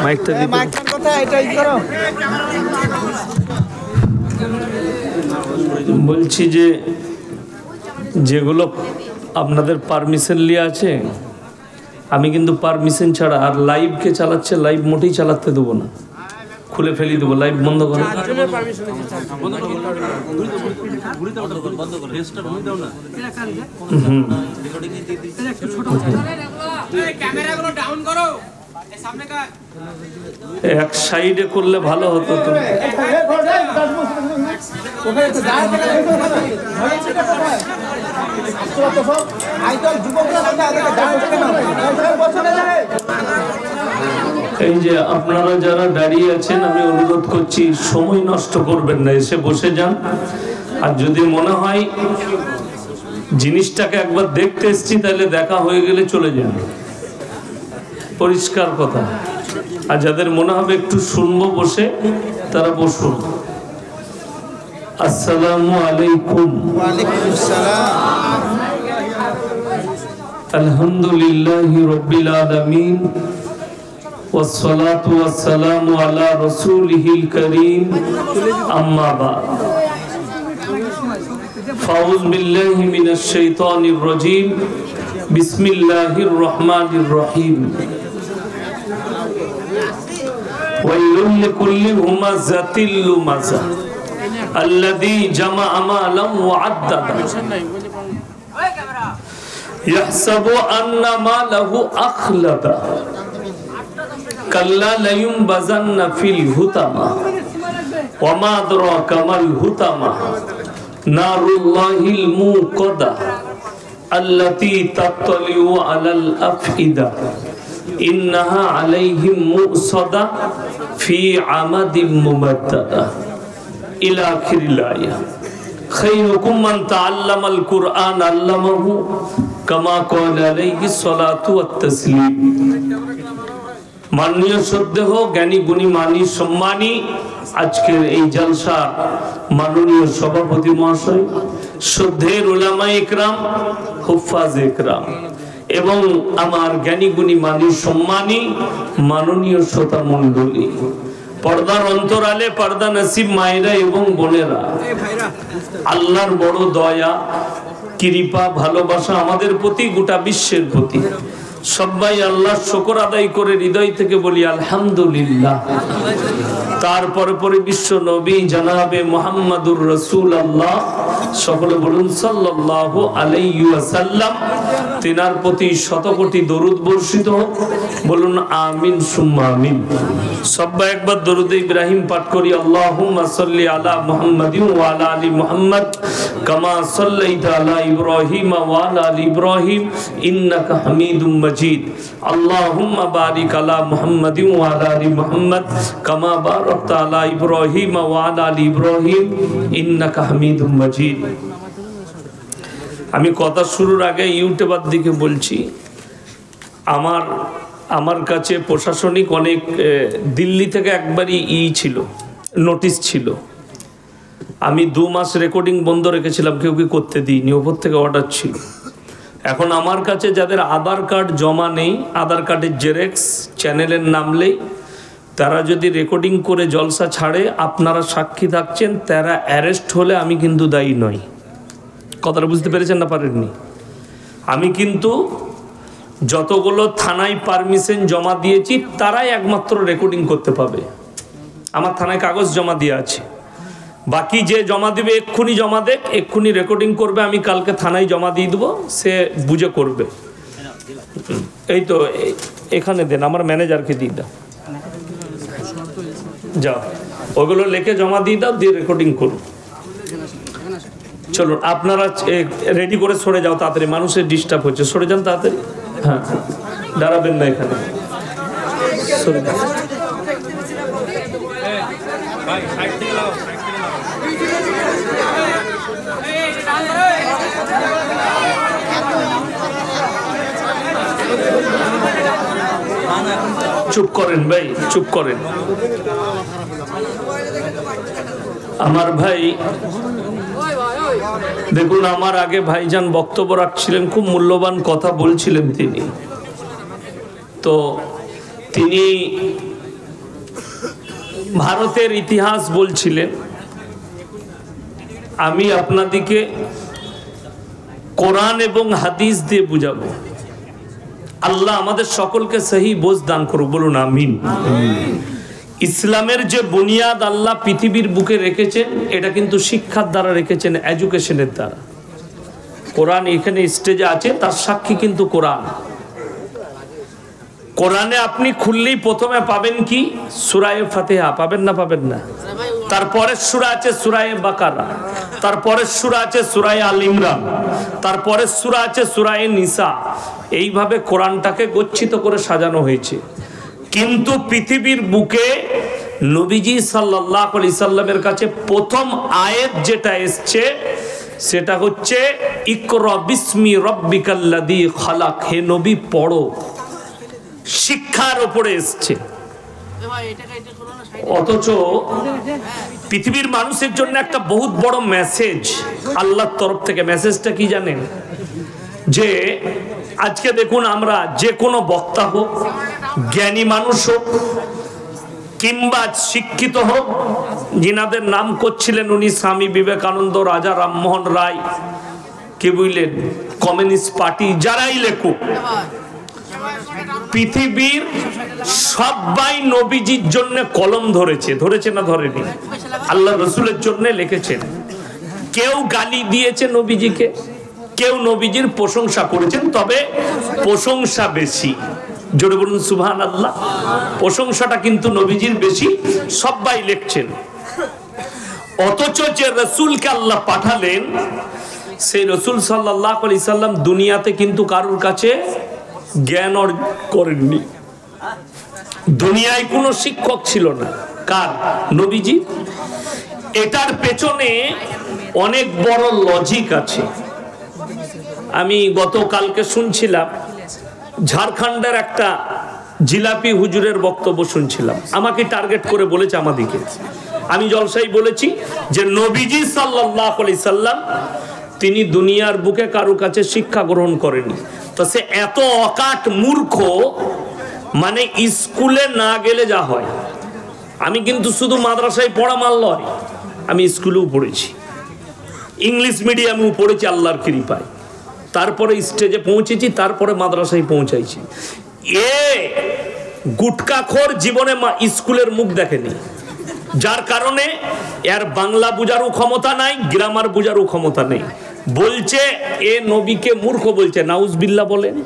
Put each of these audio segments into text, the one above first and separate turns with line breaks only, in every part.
মাইকটা দিতে
মাইকটার কথা এটাই করো।
বলছি যে যেগুলো আপনাদের পারমিশন লিয়ে আছে, আমি কিন্তু পারমিশন ছাড়া আর লাইভকে চালাচ্ছে, লাইভ মোটেই চালাতে দেবো না, খুলে ফেলি দেবো, লাইভ বন্ধ করে। এক সাইডে করলে ভালো হতো তো। এই যে আপনারা যারা দাঁড়িয়ে আছেন, আমি অনুরোধ করছি সময় নষ্ট করবেন না, এসে বসে যান। আর যদি মনে হয় জিনিসটাকে একবার দেখতে এসছি, তাহলে দেখা হয়ে গেলে চলে যান, পরিষ্কার কথা। আর যাদের মনে হবে একটু শুনবো বসে, তারা বসুন। আসসালামু আলাইকুম।
ওয়ালাইকুম সালাম।
আলহামদুলিল্লাহি রাব্বিল আলামিন ওয়াসসালাতু ওয়াসসালামু আলা রাসূলিহিল কারীম, আম্মা বা'দ। ফাউযু বিল্লাহি মিনাশ শাইতানির রাজীম। বিসমিল্লাহির রহমানির রহিম। ওয়াইলুল লিকুল্লি হুমাযাতিল লুমাযা আল্লাযী জামা'a মালান ওয়া আদ্দাদা ইয়াহসাবু আন্না মালাহু আখলাদা কাল্লা লায়ুনবাযান্না ফিল হুতামা ওয়া মা আদরাকা মাল হুতামা নারুল্লাহিল মুকাদা আল্লাতী তাত্তালিউ আলাল আফইদা ইন্নাহা আলাইহিম মুসাদা ফি আমাদিম মুমাদ্দাদা ইলা আখিরিল আয়া। খায়রুকুম মান তাআল্লামাল কুরআন আল্লামাহু কামা ক্বালা আলাইহিস সালাতু ওয়াত তাসলিম। মাননীয় শ্রদ্ধেয় জ্ঞানী গুণী মানী সম্মানী আজকের এই জলসা মাননীয় সভাপতি মহাশয়, শ্রদ্ধেয় উলামায়ে ইকরাম, হুফাজে ইকরাম এবং আমার জ্ঞানী গুণী মানী সম্মানী মাননীয় শ্রোতা মণ্ডলী, পর্দার অন্তরালে পর্দা নসিব মায়েরা এবং বোনেরা, আল্লাহর বড় দয়া কৃপা ভালোবাসা আমাদের প্রতি, গোটা বিশ্বের প্রতি। সবাই আল্লাহর শুকর আদায় করে হৃদয় থেকে বলি আলহামদুলিল্লাহ। তারপরে পরে বিশ্ব নবী জনাবে মুহাম্মাদুর রাসূলুল্লাহ, সকলে বলুন সাল্লাল্লাহু আলাইহি ওয়াসাল্লাম। তিনার প্রতি শত কোটি দরুদ বর্ষিত হোক, বলুন আমিন সুম্মা আমিন। সবাই একবার দরুদ ইব্রাহিম পাঠ করি। আল্লাহুম্মা সাল্লি আলা মুহাম্মাদিন ওয়া আলা আলি মুহাম্মাদ কামা সাল্লাইতা আলা ইব্রাহিম ওয়া আলা আলি ইব্রাহিম ইন্নাকা হামিদুম মাজিদ। আল্লাহুম্মা বারিক আলা মুহাম্মাদিন ওয়া আলা আলি মুহাম্মাদ কামা বারাকতা আলা ইব্রাহিম ওয়া আলা আলি ইব্রাহিম ইন্নাকা হামিদুম মাজিদ। আমি কথা শুরুর আগে ইউটিউবার দিকে বলছি, আমার কাছে প্রশাসনিক অনেক দিল্লি থেকে একবারই ছিল, নোটিশ ছিল। আমি 2 মাস রেকর্ডিং বন্ধ রেখেছিলাম, কেউ কি করতে দিইনি, ওপর থেকে অর্ডার ছিল। এখন আমার কাছে যাদের আধার কার্ড জমা নেই, আধার কার্ডের জেরক্স চ্যানেলের নামলেই, তারা যদি রেকর্ডিং করে জলসা ছাড়ে, আপনারা সাক্ষী থাকছেন, তারা অ্যারেস্ট হলে আমি কিন্তু দায়ী নই। কথাটা বুঝতে পেরেছেন না পারেননি? আমি কিন্তু যতগুলো থানায় পারমিশন জমা দিয়েছি, তারাই একমাত্র রেকর্ডিং করতে পাবে। আমার থানায় কাগজ জমা দিয়ে আছে, বাকি যে জমা দিবে এক্ষুনি জমা দেখ, এক্ষুনি রেকর্ডিং করবে, আমি কালকে থানায় জমা দিয়ে দেবো, সে বুঝে করবে। এই তো এখানে দেন, আমার ম্যানেজারকে দিয়ে দাও, যাও ওগুলো লিখে জমা দিয়ে দাও, দিয়ে রেকর্ডিং করুন। চলুন আপনারা রেডি করে সরে যাও তাড়াতাড়ি, মানুষের ডিস্টার্ব হচ্ছে, সরে যান তাড়াতাড়ি। হ্যাঁ, দাঁড়াবেন না এখানে, সরে যান। চুপ করেন ভাই, চুপ করেন। আমার ভাই দেখুন, আমার আগে ভাইজান বক্তব্য রাখছিলেন, খুব মূল্যবান কথা বলছিলেন তিনি। তো তিনি ভারতের ইতিহাস বলছিলেন, আমি আপনাদেরকে কোরআন এবং হাদিস দিয়ে বুঝাবো। আল্লাহ আমাদের সকলকে সহি বোঝ দান করুক, বলুন আমিন। ইসলামের যে বুনিয়াদ আল্লাহ পৃথিবীর বুকে রেখেছেন, এটা কিন্তু শিক্ষার দ্বারা রেখেছেন, এডুকেশনের দ্বারা। কোরআন এখানে স্টেজে আছে, তার সাক্ষী কিন্তু কোরআন। কোরআনে আপনি খুললেই প্রথমে পাবেন কি? সূরা ফাতিহা পাবেন না? পাবেন না? তারপরে সূরা আছে সূরা বাকারা, তারপরে সূরা আছে সূরা আল ইমরান, তারপরে সূরা আছে সূরা নিসা। এইভাবে কোরআনটাকে গচ্ছিত করে সাজানো হয়েছে। কিন্তু পৃথিবীর বুকে নবীজি সাল্লাল্লাহু আলাইহি সাল্লামের কাছে প্রথম আয়াত যেটা এসছে সেটা হচ্ছে ইকরা বিসমি রাব্বিকাল্লাযী খালাক। হে নবী পড়ো। শিক্ষার উপরে এসছে। অথচ পৃথিবীর মানুষের জন্য একটা বহুত বড় মেসেজ আল্লাহর তরফ থেকে। মেসেজটা কি জানেন? যে আজকে দেখুন, আমরা যে কোনো বক্তা হোক, জ্ঞানী মানুষ হোক কিংবা শিক্ষিত হোক, যিনাদের নাম করছিলেন উনি স্বামী বিবেকানন্দ, রাজা রামমোহন রায়, কে বুঝলেন, কমিউনিস্ট পার্টি, যারাই লেখুক, পৃথিবীর সবাই নবীজির জন্য কলম ধরেছে। ধরেছে না ধরেনি? আল্লাহ রসুলের জন্য লিখেছেন। কেউ গালি দিয়েছে নবীজিকে, কেউ নবীজির প্রশংসা করেছেন, তবে প্রশংসা বেশি। জোরে বলুন সুবহানাল্লাহ। প্রশংসাটা কিন্তু নবীজির বেশি, সবাই লিখছেন। অথচ যে রসুলকে আল্লাহ পাঠালেন, সেই রসুল সাল্লাল্লাহু আলাইহি সাল্লাম দুনিয়াতে কিন্তু কারোর কাছে জ্ঞান অর্জন করেননি। দুনিয়ায় কোনো শিক্ষক ছিল না। কার? নবীজি। এটার পেছনে অনেক বড় লজিক আছে। আমি গতকালকে শুনছিলাম, ঝাড়খণ্ডের একটা জিলাপি হুজুরের বক্তব্য শুনছিলাম। আমাকে টার্গেট করে বলেছে আমাদিকে। আমি জলসাই বলেছি যে নবীজি সাল্লাল্লাহু আলাইহি সাল্লাম তিনি দুনিয়ার বুকে কারো কাছে শিক্ষা গ্রহণ করেনি। তো সে এত অকাট মূর্খ, মানে স্কুলে না গেলে যা হয়। আমি কিন্তু শুধু মাদ্রাসায় পড়া মাল নয়, আমি স্কুলেও পড়েছি, ইংলিশ মিডিয়ামেও পড়েছি আল্লাহর কৃপায়। তারপরে স্টেজে পৌঁছেছি, তারপরে মাদ্রাসায় পৌঁছাইছি। এ গুটকাখোর জীবনে স্কুলের মুখ দেখেনি, যার কারণে এর বাংলা বুঝারও ক্ষমতা নাই, গ্রামার বুঝারও ক্ষমতা নেই। বলছে এ নবীকে মূর্খ বলছে। নাউজবিল্লাহ বলেন।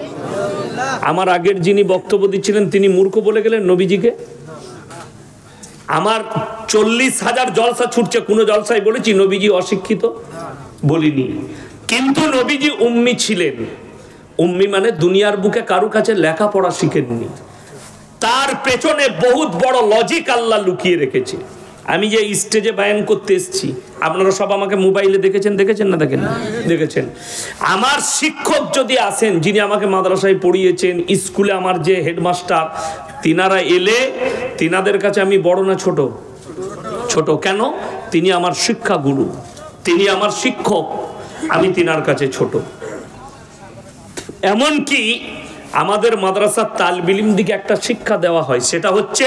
আমার আগের যিনি বক্তব্য দিচ্ছিলেন তিনি মূর্খ বলে গেলেন নবীজিকে। আমার 40,000 জলসা ছুটছে, কোন জলসায় বলেছি নবীজি অশিক্ষিত? বলিনি। কিন্তু নবীজি উম্মি ছিলেন। উম্মি মানে দুনিয়ার বুকে কারো কাছে লেখাপড়া শিখেননি। তার পেছনে বহুত বড় লজিক আল্লাহ লুকিয়ে রেখেছে। আমি যে স্টেজে বায়ান করতে এসেছি, আপনারা সব আমাকে মোবাইলে দেখেছেন না? দেখেছেন। আমার শিক্ষক যদি আসেন, যিনি আমাকে মাদ্রাসায় পড়িয়েছেন, স্কুলে আমার যে হেডমাস্টার, তিনারা এলে তিনাদের কাছে আমি বড় না ছোট? ছোট। কেন? তিনি আমার শিক্ষা গুরু, তিনি আমার শিক্ষক, আমি তিনার কাছে ছোট। এমনকি আমাদের মাদ্রাসার তালবিল ইলম দিকে একটা শিক্ষা দেওয়া হয়, সেটা হচ্ছে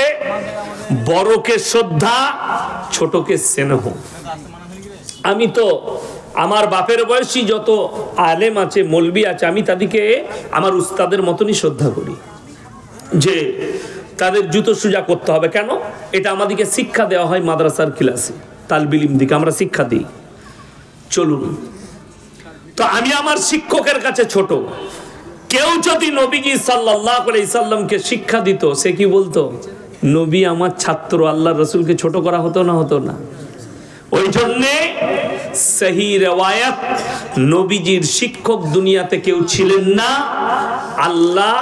বড়কে শ্রদ্ধা, ছোটকে স্নেহ। আমি তো আমার বাপের বয়সী যত আলেম আছে, মৌলবি আছে, আমি তাদেরকে আমার উস্তাদের মতনই শ্রদ্ধা করি, যে তাদের জুতো সোজা করতে হবে। কেন? এটা আমাদেরকে শিক্ষা দেওয়া হয় মাদ্রাসার ক্লাসে, তালবিল ইলম দিকে আমরা শিক্ষা দিই। চলুন, তো আমি আমার শিক্ষকের কাছে ছোট। কেউ যদি নবীজি সাল্লাল্লাহু আলাইহি সাল্লামকে শিক্ষা দিত, সে কি বলতো? নবী আমার ছাত্র। আল্লাহর রাসূলকে ছোট করা হতো না? হতো না। ওই জন্যে সহি রিওয়ায়াত, নবীজির শিক্ষক দুনিয়াতে কেউ ছিলেন না। আল্লাহ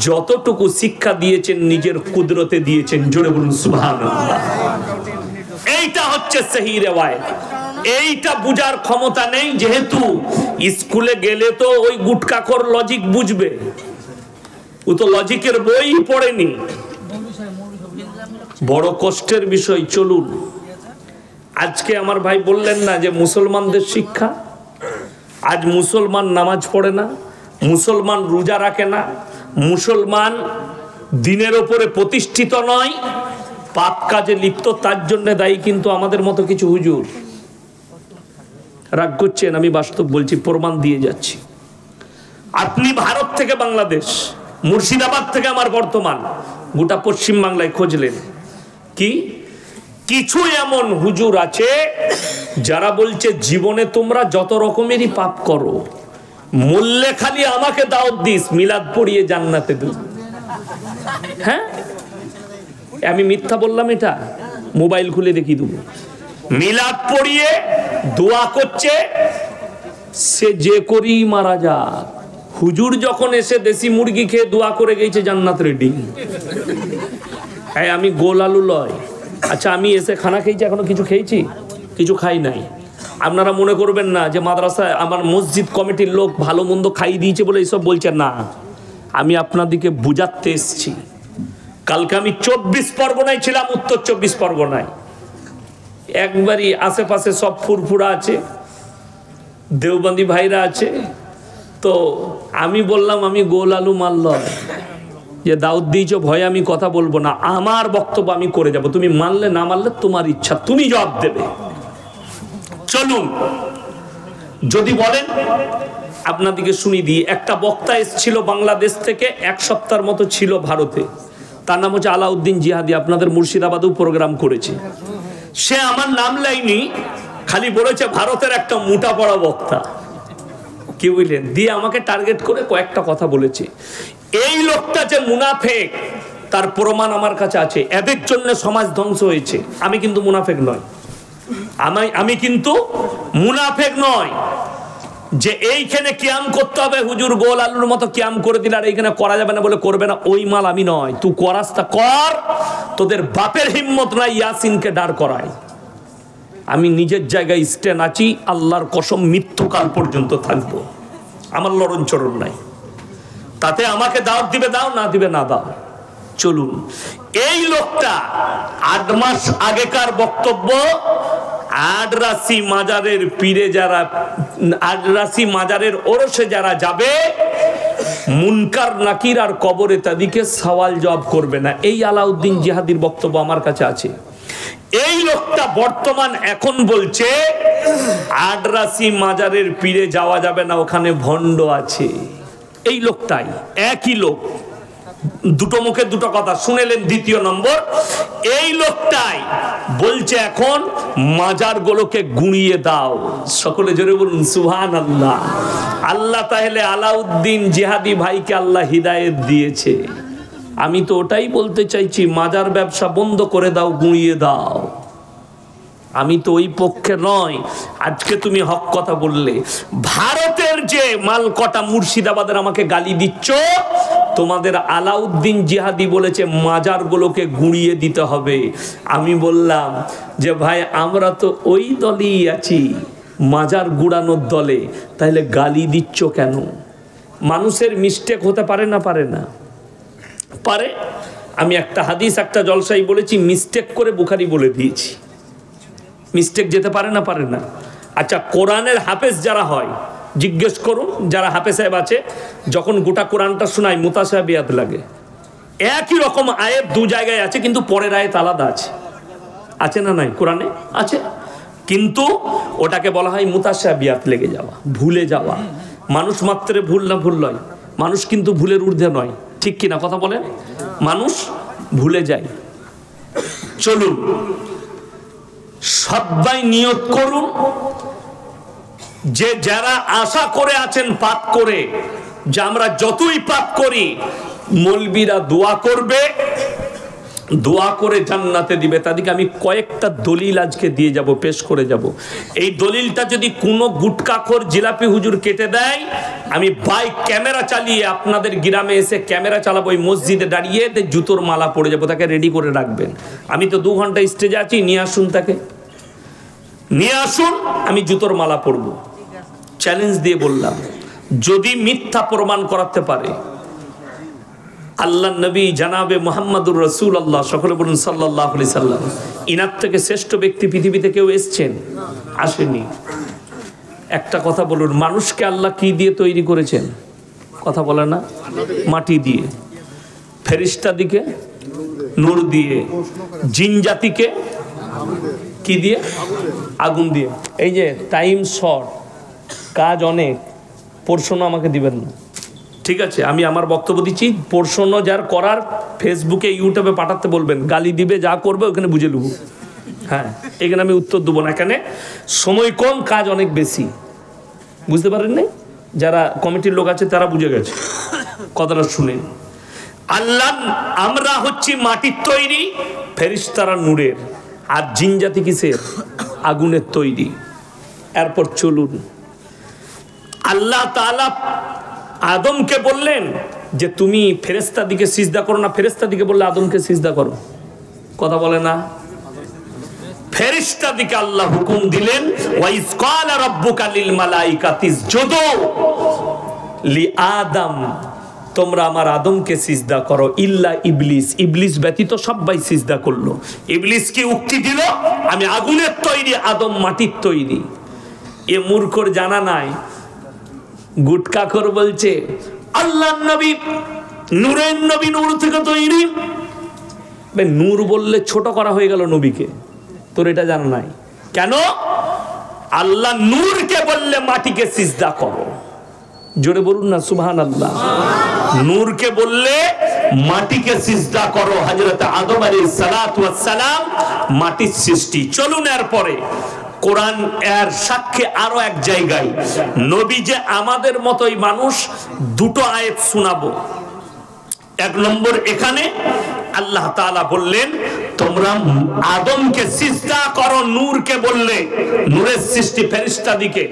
যতটুকু শিক্ষা দিয়েছেন নিজের কুদরতে দিয়েছেন। জোরে বলুন সুবহানাল্লাহ। এইটা হচ্ছে সহি রিওয়ায়াত। এইটা বুঝার ক্ষমতা নেই, যেহেতু স্কুলে গেলে তো ওই গুটকাখোর লজিক বুঝবে, ও তো লজিকের বই পড়েনি। বড় কষ্টের বিষয়। চলুন, আজকে আমার ভাই বললেন না যে মুসলমানদের শিক্ষা, আজ মুসলমান নামাজ পড়ে না, মুসলমান রোজা রাখে না, মুসলমান দিনের ওপরে প্রতিষ্ঠিত নয়। পাপ কাজে লিপ্ত, তার জন্য দায়ী কিন্তু আমাদের মতো কিছু হুজুর। রাগ করছেন, আমি বাস্তব বলছি, প্রমাণ দিয়ে যাচ্ছি। আপনি ভারত থেকে বাংলাদেশ, মুর্শিদাবাদ থেকে আমার বর্তমান, গোটা পশ্চিম বাংলায় খুঁজলেন, কি কিছু এমন হুজুর আছে যারা বলছে জীবনে তোমরা যত রকমেরই পাপ করো, মূল্যে খালি আমাকে দাওয়াত দিস, মিলাদ পড়িয়ে জান্নাতে দেব। হ্যাঁ, আমি মিথ্যা বললাম? এটা মোবাইল খুলে দেখিয়ে দেবো। মিলাদ পড়িয়ে দোয়া করছে, সে যে করি মারা যা। হুজুর যখন এসে দেশি মুরগি খেয়ে দোয়া করে গেছে জান্নাত রেডি। হ্যাঁ, আমি গোল আলু লয়। আচ্ছা, আমি এসে খানা খেয়েছি, এখনো কিছু খেয়েছি? কিছু খাই নাই। আপনারা মনে করবেন না যে মাদ্রাসায় আমার মসজিদ কমিটির লোক ভালো মন্দ খাই দিয়েছে বলে এইসব বলছে না। আমি আপনাদেরকে বুঝাতে এসছি। কালকে আমি 24 পরগনায় ছিলাম, উত্তর 24 পরগনায়। একবারই আশেপাশে সব ফুরফুরা আছে, দেওবন্দি ভাইরা আছে। তো আমি বললাম আমি গোল আলু মাল লয়, যে দাউদ দিয়েছ ভয়ে আমি কথা বলবো না, আমার বক্তব্য আমি করে যাব, তুমি মানলে না মানলে তোমার ইচ্ছা, তুমি জবাব দেবে। চলুন, যদি বলেন আপনাদেরকে শুনিয়ে দিই। একটা বক্তা এসেছিল বাংলাদেশ থেকে, 1 সপ্তাহের মতো ছিল ভারতে। তার নাম হচ্ছে আলাউদ্দিন জিহাদি, আপনাদের মুর্শিদাবাদেও প্রোগ্রাম করেছে। সে আমার নাম লাইনি, খালি বলেছে ভারতের একটা মোটা পড়া বক্তা। কি বুঝলেন? দিয়ে আমাকে টার্গেট করে কয়েকটা কথা বলেছে। এই লোকটা যে মুনাফেক তার প্রমাণ আমার কাছে আছে। এদের জন্য সমাজ ধ্বংস হয়েছে। আমি কিন্তু মুনাফেক নয়, আমি কিন্তু মুনাফেক নয় যে এইখানে কিয়াম করতে হবে, হুজুর গোল আলুর মতো কিয়াম করে দিলে আর এইখানে করা যাবে না বলে করবে না, ওই মাল আমি নয়। তুই করাস তা কর, তোদের বাপের হিম্মত নাই ইয়াসিনকে দাঁড় করায়। আমি নিজের জায়গায় স্ট্যান্ড আছি, আল্লাহর কসম মৃত্যুকাল পর্যন্ত থাকবো, আমার লড়ন চরণ নাই। তাতে আমাকে দাওয়াত দিবে দাও, না দিবে না দাও। চলুন, এই লোকটা 8 মাস আগেকার বক্তব্য, আডরাসি মাজারের পীরে যারা, আডরাসি মাজারের ওরসে যারা যাবে, মুনকার নাকির আর কবরে তাদেরকে সওয়াল জবাব করবে না। এই আলাউদ্দিন জিহাদির বক্তব্য আমার কাছে আছে। এই লোকটা বর্তমান এখন বলছে আডরাসি মাজারের পীরে যাওয়া যাবে না, ওখানে ভণ্ড আছে। এই লোকটাই, একই লোক, দুটো মুখে দুটো কথা শুনেলেন। দ্বিতীয় নম্বর, এই লোকটাই বলছে এখন মাজারগুলোকে গুঁড়িয়ে দাও। সকলে জোরে বলুন সুবহানাল্লাহ। আল্লাহ তাহলে আলাউদ্দিন জিহাদি ভাইকে আল্লাহ হিদায়েত দিয়েছে। আমি তো ওটাই বলতে চাইছি, মাজার ব্যবসা বন্ধ করে দাও, গুঁড়িয়ে দাও। আমি তো ওই পক্ষে নয়। আজকে তুমি হক কথা বললে, ভারতের যে মাল কটা মুর্শিদাবাদের আমাকে গালি দিচ্ছ, তোমাদের আলাউদ্দিন জিহাদি বলেছে মাজারগুলোকে গুঁড়িয়ে দিতে হবে। আমি বললাম যে ভাই আমরা তো ওই দলেই আছি, মাজার গুড়ানোর দলে, তাহলে গালি দিচ্ছ কেন? মানুষের মিস্টেক হতে পারে না? পারে না? পারে। আমি একটা হাদিস, একটা জলসাই বলেছি, মিস্টেক করে বুখারি বলে দিয়েছি। মিস্টেক যেতে পারে না? পারে না। আচ্ছা, কোরআনের হাফেজ যারা হয় জিজ্ঞেস করুন, যারা হাফেজ সাহেব আছে, যখন গোটা কোরআনটা শোনায় মুতাশাবিহাত লাগে। একই রকম আয়াত দু জায়গায় আছে, কিন্তু পরের আয়াত আলাদা আছে। আছে না নাই? কোরআনে আছে, কিন্তু ওটাকে বলা হয় মুতাশাবিহাত, লেগে যাওয়া, ভুলে যাওয়া। মানুষ মাত্রে ভুল না ভুল নয়, মানুষ কিন্তু ভুলের ঊর্ধ্বে নয়। ঠিক কিনা কথা বলেন? মানুষ ভুলে যায়। চলুন, সবাই নিয়ত করুন যে যারা আশা করে আছেন পাপ করে, যে আমরা যতই পাপ করি মৌলবীরা দোয়া করবে, দোয়া করে জান্নাতে দিবে। তাদেরকে আমি কয়েকটা দলিল আজকে দিয়ে যাব, পেশ করে যাব। এই দলিলটা যদি কোনো গুটকাখোর জিলাপি হুজুর কেটে দেয়, আমি বাইক ক্যামেরা চালিয়ে আপনাদের গ্রামে এসে ক্যামেরা চালাবো, ওই মসজিদে দাঁড়িয়ে জুতোর মালা পড়ে যাবো, তাকে রেডি করে রাখবেন। আমি তো 2 ঘন্টা স্টেজে আছি, নিয়ে আসুন, তাকে নিয়ে আসুন, আমি জুতোর মালা পরব। চ্যালেঞ্জ দিয়ে বললাম, যদি মিথ্যা প্রমাণ করাতে পারে আল্লাহ নবী জানাবে মুহাম্মাদুর রাসূলুল্লাহ, সকলে বলুন সাল্লাল্লাহু আলাইহি সাল্লাম, ইনার থেকে শ্রেষ্ঠ ব্যক্তি পৃথিবীতে কেউ এসেছেন? আসেনি। একটা কথা বলুন, মানুষকে আল্লাহ কি দিয়ে তৈরি করেছেন? কথা বলে না? মাটি দিয়ে। ফেরেশতা দিকে নূর দিয়ে, জিন জাতিকে কি দিয়ে? আগুন দিয়ে। এই যে টাইম শর্ট, কাজ অনেক, প্রশ্ন আমাকে দিবেন না, ঠিক আছে? আমি আমার বক্তব্য দিচ্ছি, প্রশ্ন যার করার ফেসবুকে ইউটিউবে পাঠাতে বলবেন, গালি দিবে, যা করবে ওখানে বুঝে নেব। হ্যাঁ, এখানে আমি উত্তর দেবো না, এখানে সময় কম, কাজ অনেক বেশি। বুঝতে পারেন নাই? যারা কমিটির লোক আছে তারা বুঝে গেছে, কথাটা শুনে। আল্লাহ, আমরা হচ্ছি মাটির তৈরি, ফেরেশতারা নূরের, আর জিন জাতি কিসের? আগুনের তৈরি। এরপর চলুন, আল্লাহ তাআলা আদমকে বললেন যে তুমি ফেরেশতা দিকে সিজদা করো না, ফেরেশতা দিকে বললে আদমকে সিজদা করো। কথা বলে না? ফেরেশতা দিকে আল্লাহ হুকুম দিলেন, ওয়াইজ ক্বালা রাব্বুকা লিল মালাইকাতি ইসজুদু লি আদম, তোমরা আমার আদমকে সিজদা করো, ইল্লা ইবলিস, ইবলিস ব্যতীত সবাই সিজদা করলো। ইবলিস কি উক্তি দিল? আমি আগুনের তৈরি, আদম মাটির তৈরি। এ মূর্খর জানা নাই, গুটকাখোর বলছে আল্লাহর নবী নূরের নবী, নূর থেকে তৈরি। নূর বললে ছোট করা হয়ে গেল নবীকে, তোর এটা জানা নাই কেন? আল্লাহ নূরকে বললে মাটিকে সিজদা করো, জোরে বলুন না সুবহানাল্লাহ। নূরকে বললে মাটিকে সিজদা করো। হযরত আদম আলাইহিস সালাতু ওয়াস সালাম মাটির সৃষ্টি। চলুন এরপরে কোরআন এর সাক্ষ্যে আরো এক জায়গায় নবী যে আমাদের মতোই মানুষ, দুটো আয়াত শোনাবো। এক নম্বর, এখানে আল্লাহ তাআলা বললেন তোমরা আদমকে সিজদা করো, নূরকে বললে, নূরের সৃষ্টি ফেরেশতা দিকে,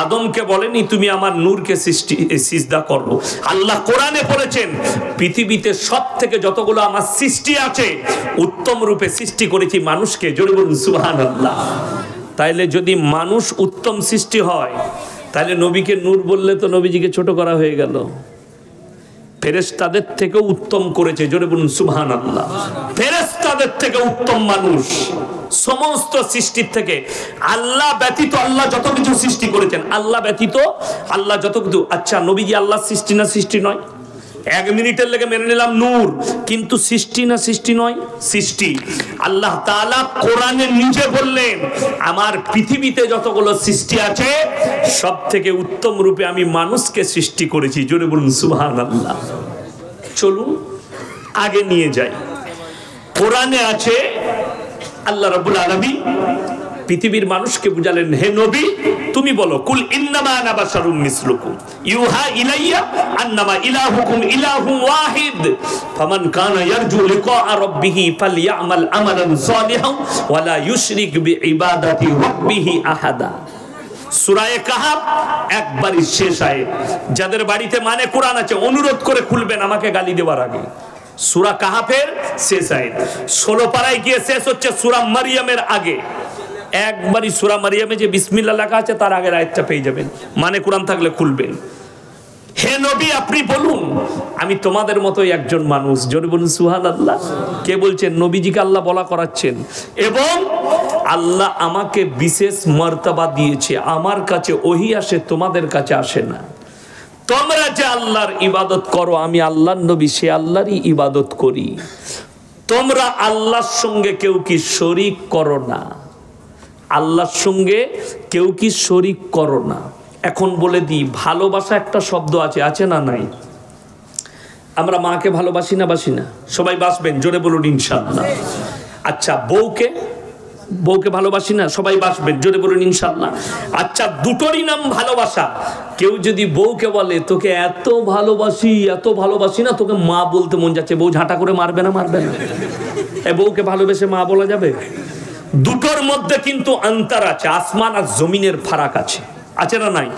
আদমকে বলেনি তুমি আমার নূরকে সিজদা করো। আল্লাহ কোরআনে বলেছেন পৃথিবীতে সব থেকে যতগুলো আমার সৃষ্টি আছে উত্তম রূপে সৃষ্টি করেছি মানুষকে, জোরে বলুন সুবহানাল্লাহ। তাইলে যদি মানুষ উত্তম সৃষ্টি হয়, তাহলে নবীকে নূর বললে তো নবীজিকে ছোট করা হয়ে গেল। ফেরেশতাদের থেকে উত্তম করেছে, জোরে বলুন সুবহানাল্লাহ। ফেরেশতাদের থেকে উত্তম মানুষ সমস্ত সৃষ্টির থেকে। আল্লাহ ব্যতীত আল্লাহ যত কিছু সৃষ্টি করেছেন, আল্লাহ ব্যতীত আল্লাহ যত কিছু। আচ্ছা, নবীজি আল্লাহ সৃষ্টি না সৃষ্টি নয়? এক মিনিটের লেগে মেনে নিলাম নূর, কিন্তু সৃষ্টি না সৃষ্টি নয়? সৃষ্টি। আল্লাহ তাআলা কোরআনে নিজে বললেন আমার পৃথিবীতে যতগুলো সৃষ্টি আছে সব থেকে উত্তম রূপে আমি মানুষকে সৃষ্টি করেছি, জোরে বলুন সুবহানাল্লাহ। চলুন আগে নিয়ে যাই। কোরআনে আছে আল্লাহ রাব্বুল আলামিন পৃথিবীর মানুষকে বুঝালেন, হে নবী তুমি বলো, কুল ইন্নামা আনা বাশারুম মিসলুকুম ইউহা ইলাইয়া আন্নামা ইলাহুকুম ইলাহুম ওয়াহিদ ফামান কানা ইয়ারজু লিকা রাব্বিহি ফালইয়ামাল আমালান সালিহান ওয়া লা ইউশরিক বিইবাদাতি রাব্বিহি আহাদা। সূরা কাহাফ একবারই শেষ আয়াত। যাদের বাড়িতে মানে কোরআন আছে অনুরোধ করে খুলবেন আমাকে গালি দেওয়ার আগে। সূরা কাহাফের শেষ আয়াত, 16 পারায় গিয়ে শেষ হচ্ছে সূরা মারইয়ামের আগে। একবারই সূরা মারইয়ামে যে বিসমিল্লাহ লেখা আছে তার আগের আয়াতটা পেয়ে যাবেন, মানে কোরআন থাকলে খুলবেন। হে নবী আপনি বলুন আমি তোমাদের মতোই একজন মানুষ, জোরে বলুন সুবহানাল্লাহ। কে বলছেন? নবীজিকে আল্লাহ বলা করাচ্ছেন, এবং আল্লাহ আমাকে বিশেষ মর্তবা দিয়েছে, আমার কাছে ওহী আসে, তোমাদের কাছে আসে না। তোমরা যে আল্লাহর ইবাদত করো, আমি আল্লাহর নবী সে আল্লাহরই ইবাদত করি। তোমরা আল্লাহর সঙ্গে কেউ কি শরীক করো না, আল্লাহর সঙ্গে কেউ কি শরীক করো না। এখন বলে দিই, ভালোবাসা একটা শব্দ আছে, আছে না নাই? আমরা মাকে ভালোবাসি না বাসি না? সবাই বাসবেন, জোরে বলুন ইনশাআল্লাহ। আচ্ছা, বউকে ভালোবাসি না? সবাই বাসবেন, জোরে বলুন ইনশাআল্লাহ। আচ্ছা, দুটোরই নাম ভালোবাসা। কেউ যদি বউকে বলে তোকে এত ভালোবাসি না, তোকে মা বলতে মন যাচ্ছে, বউ ঝাঁটা করে মারবে না? বউকে ভালোবেসে মা বলা যাবে? দুটোর মধ্যে কিন্তু অন্তর আছে, আসমান আর জমিনের ফারাক আছে, আছে না নাই?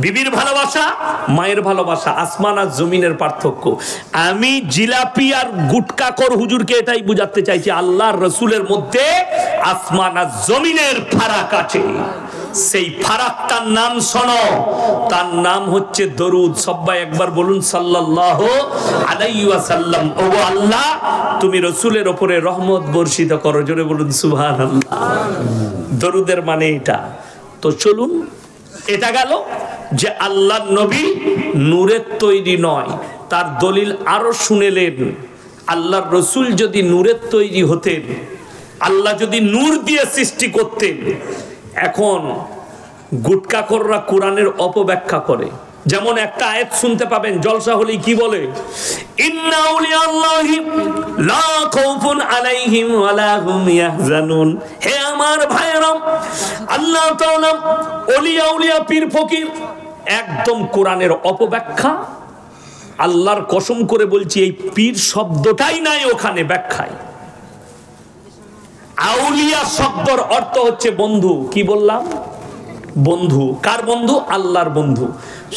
বিবির ভালোবাসা, মায়ের ভালোবাসা, আসমান আর জমিনের পার্থক্য। আমি জিলাপি আর গুটকাখোর হুজুরকে এটাই বুঝাতে চাইছি, আল্লাহর রাসূলের মধ্যে আসমান আর জমিনের ফারাক আছে। সেই ফারাকটার নাম শোনো, তার নাম হচ্ছে দরুদ। সবাই একবার বলুন সাল্লাল্লাহু আলাইহি ওয়াসাল্লাম। ওগো আল্লাহ তুমি রাসূলের উপরে রহমত বর্ষিত করো, জোরে বলুন সুবহানাল্লাহ। দরুদের মানে এটা। তো চলুন, এটা গেল যে আল্লাহর নবী নূরের তৈরি নয়, তার দলিল আরো শুনেলেন। আল্লাহর রসুল যদি নূরের তৈরি হতেন, আল্লাহ যদি নূর দিয়ে সৃষ্টি করতেন, এখন গুটকাখোররা কোরআনের অপব্যাখ্যা করে। যেমন একটা আয়াত শুনতে পাবেন জলসা হলেই কি বলে, ইন্না আউলিয়াল্লাহি লা খাউফুন আলাইহিম ওয়ালা হুম ইয়াহজানুন। হে আমার ভাইরা, আল্লাহ তাআলা ওলিয়া উলিয়া পীর ফকির, একদম কোরআনের অপব্যাখ্যা। আল্লাহর কসম করে বলছি এই পীর শব্দটাই নাই ওখানে ব্যাখ্যায়। আউলিয়া শব্দের অর্থ হচ্ছে বন্ধু। কি বললাম? বন্ধু। কার বন্ধু? আল্লাহর বন্ধু।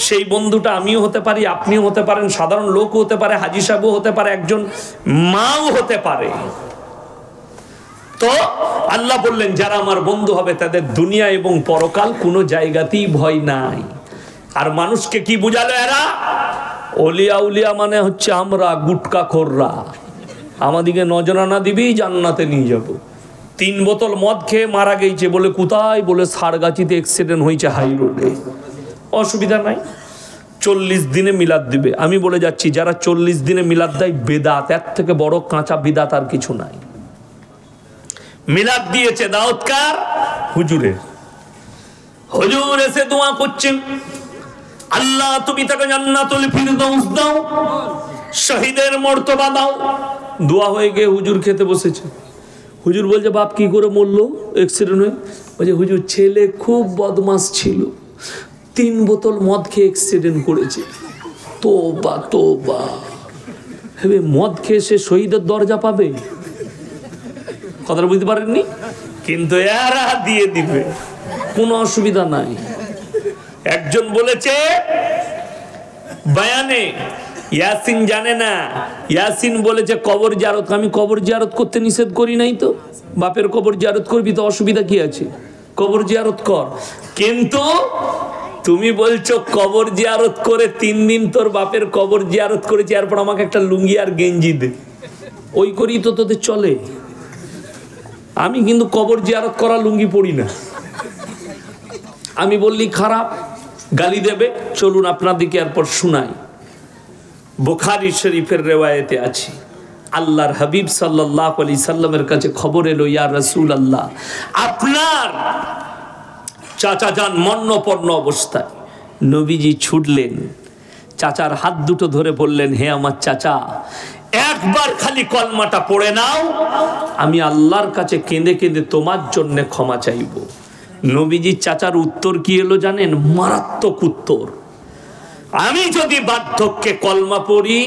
সেই বন্ধুটা আমিও হতে পারি, আপনিও হতে পারেন, সাধারণ লোকও হতে পারে, হাজী সাহেবও হতে পারে, একজন মাও হতে পারে। তো আল্লাহ বললেন যারা আমার বন্ধু হবে তাদের দুনিয়া এবং পরকাল কোনো জায়গাতেই ভয় নাই। আর মানুষকে কি বুঝালো এরা? ওলিয়া উলিয়া মানে হচ্ছে আমরা গুটকাখোররা, আমাদিকে নজরানা দিবি জান্নাতে নিয়ে যাব। 3 বোতল মদ খেয়ে মারা গেছে বলে কোথায়? বলে সারগাছিতে অ্যাক্সিডেন্ট হয়েছে হাই রোডে। অসুবিধা নাই, 40 দিনে মিলাদ দিবে। আমি বলে যাচ্ছি যারা 40 দিনে মিলাদ দেয় বেদাত, এর থেকে বড় কাঁচা বিদাত আর কিছু নাই। মিলাদ দিয়েছে দাউদকার হুজুরের, হুজুর এসে দোয়া করছেন, আল্লাহ তুমি তাকে জান্নাতুল ফিরদাউস দাও, শহীদের মর্তবা দাও। দোয়া হয়ে গিয়ে হুজুর খেতে বসেছে। হুজুর বলছে বাপ কি করে মরলো? অ্যাক্সিডেন্ট হয়ে। বলছে হুজুর ছেলে খুব বদমাস ছিল, 3 বোতল মদ খেয়ে অ্যাক্সিডেন্ট করেছে। তোবা তোবা, হেবে মদ খেয়ে সে শহীদের দরজা পাবে? কথাটা বুঝতে পারেননি? কিন্তু এরা দিয়ে দিবে, কোনো অসুবিধা নাই। একজন বলেছে বায়ানে, ইয়াসিন জানে না, ইয়াসিন বলেছে কবর জিয়ারত। আমি কবর জিয়ারত করতে নিষেধ করি নাই তো, বাপের কবর জিয়ারত করবি তো অসুবিধা কি আছে? কবর জিয়ারত কর। কিন্তু তুমি বলছো কবর জিয়ারত করে 3 দিন তোর বাপের কবর জিয়ারত করেছি, এরপর আমাকে একটা লুঙ্গি আর গেঞ্জি দে, ওই করি তো তোদের চলে। আমি কিন্তু কবর জিয়ারত করা লুঙ্গি পরি না। আমি বললি খারাপ, গালি দেবে। চলুন আপনাদেরকে এরপর শুনাই। বুখারী শরীফের রিওয়ায়েতে আছে, আল্লাহর হাবিব সাল্লাল্লাহু আলাইহি সাল্লামের কাছে খবর এলো, ইয়া রাসূলুল্লাহ আপনার চাচা যান মরণাপন্ন অবস্থায়। নবীজি ছুটলেন, চাচার হাত দুটো ধরে বললেন, হে আমার চাচা, একবার খালি কলমাটা পড়ে নাও, আমি আল্লাহর কাছে কেঁদে কেঁদে তোমার জন্য ক্ষমা চাইব। নবীজি চাচার উত্তর কি এলো জানেন? মারাত্মক উত্তর। আমি যদি বার্ধক্যে কলমা পড়ি,